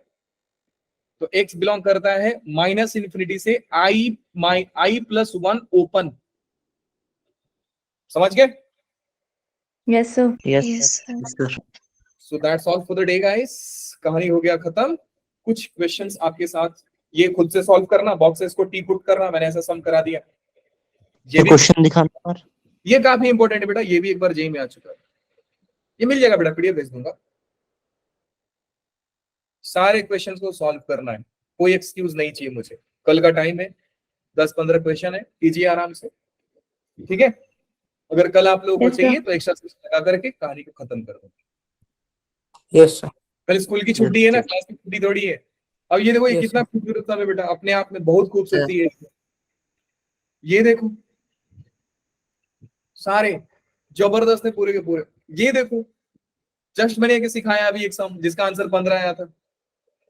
तो x बिलोंग करता है माइनस इन्फिनिटी से i+1 ओपन। समझ गए?
Yes, sir.
Yes sir.
So that's all for the day guys. कहानी हो गया खत्म। कुछ क्वेश्चंस आपके साथ ये खुद से सॉल्व करना, बॉक्सेस को टी पुट करना, मैंने ऐसा सम करा दिया। ये भी
क्वेश्चन दिखाना और
ये काफी इंपॉर्टेंट है बेटा, ये भी एक बार जेई में आ चुका है। ये मिल जाएगा बेटा, पीडीएफ भेज दूंगा। सारे क्वेश्चंस को सॉल्व करना है, कोई एक्सक्यूज नहीं चाहिए मुझे। कल का टाइम है, 10-15 क्वेश्चन है, कीजिए आराम से, ठीक है? अगर कल आप लोगों को
Yes, sir.
चाहिए तो एक्स्ट्रा लगा करके कहानी को खत्म कर दो।
Yes sir.
कल स्कूल की छुट्टी है ना,
Yes, sir.
क्लास की छुट्टी थोड़ी है। अब ये देखो, ये
Yes,
कितना खूबसूरत सा है बेटा, अपने आप में बहुत खूबसूरती है। ये देखो, सारे जबरदस्त है पूरे के पूरे। ये देखो, जस्ट मैंने एक सिखाया अभी एक सम जिसका आंसर 15 आया था।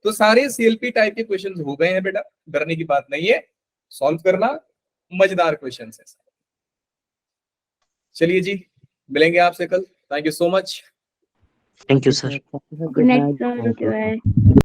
तो सारे सीएलपी टाइप के क्वेश्चंस हो गए हैं बेटा, डरने की बात नहीं है, सॉल्व करना, मजेदार क्वेश्चंस है। चलिए जी, मिलेंगे आपसे कल। Thank you so much.
Thank you sir.
Good night, sir. Okay, bye.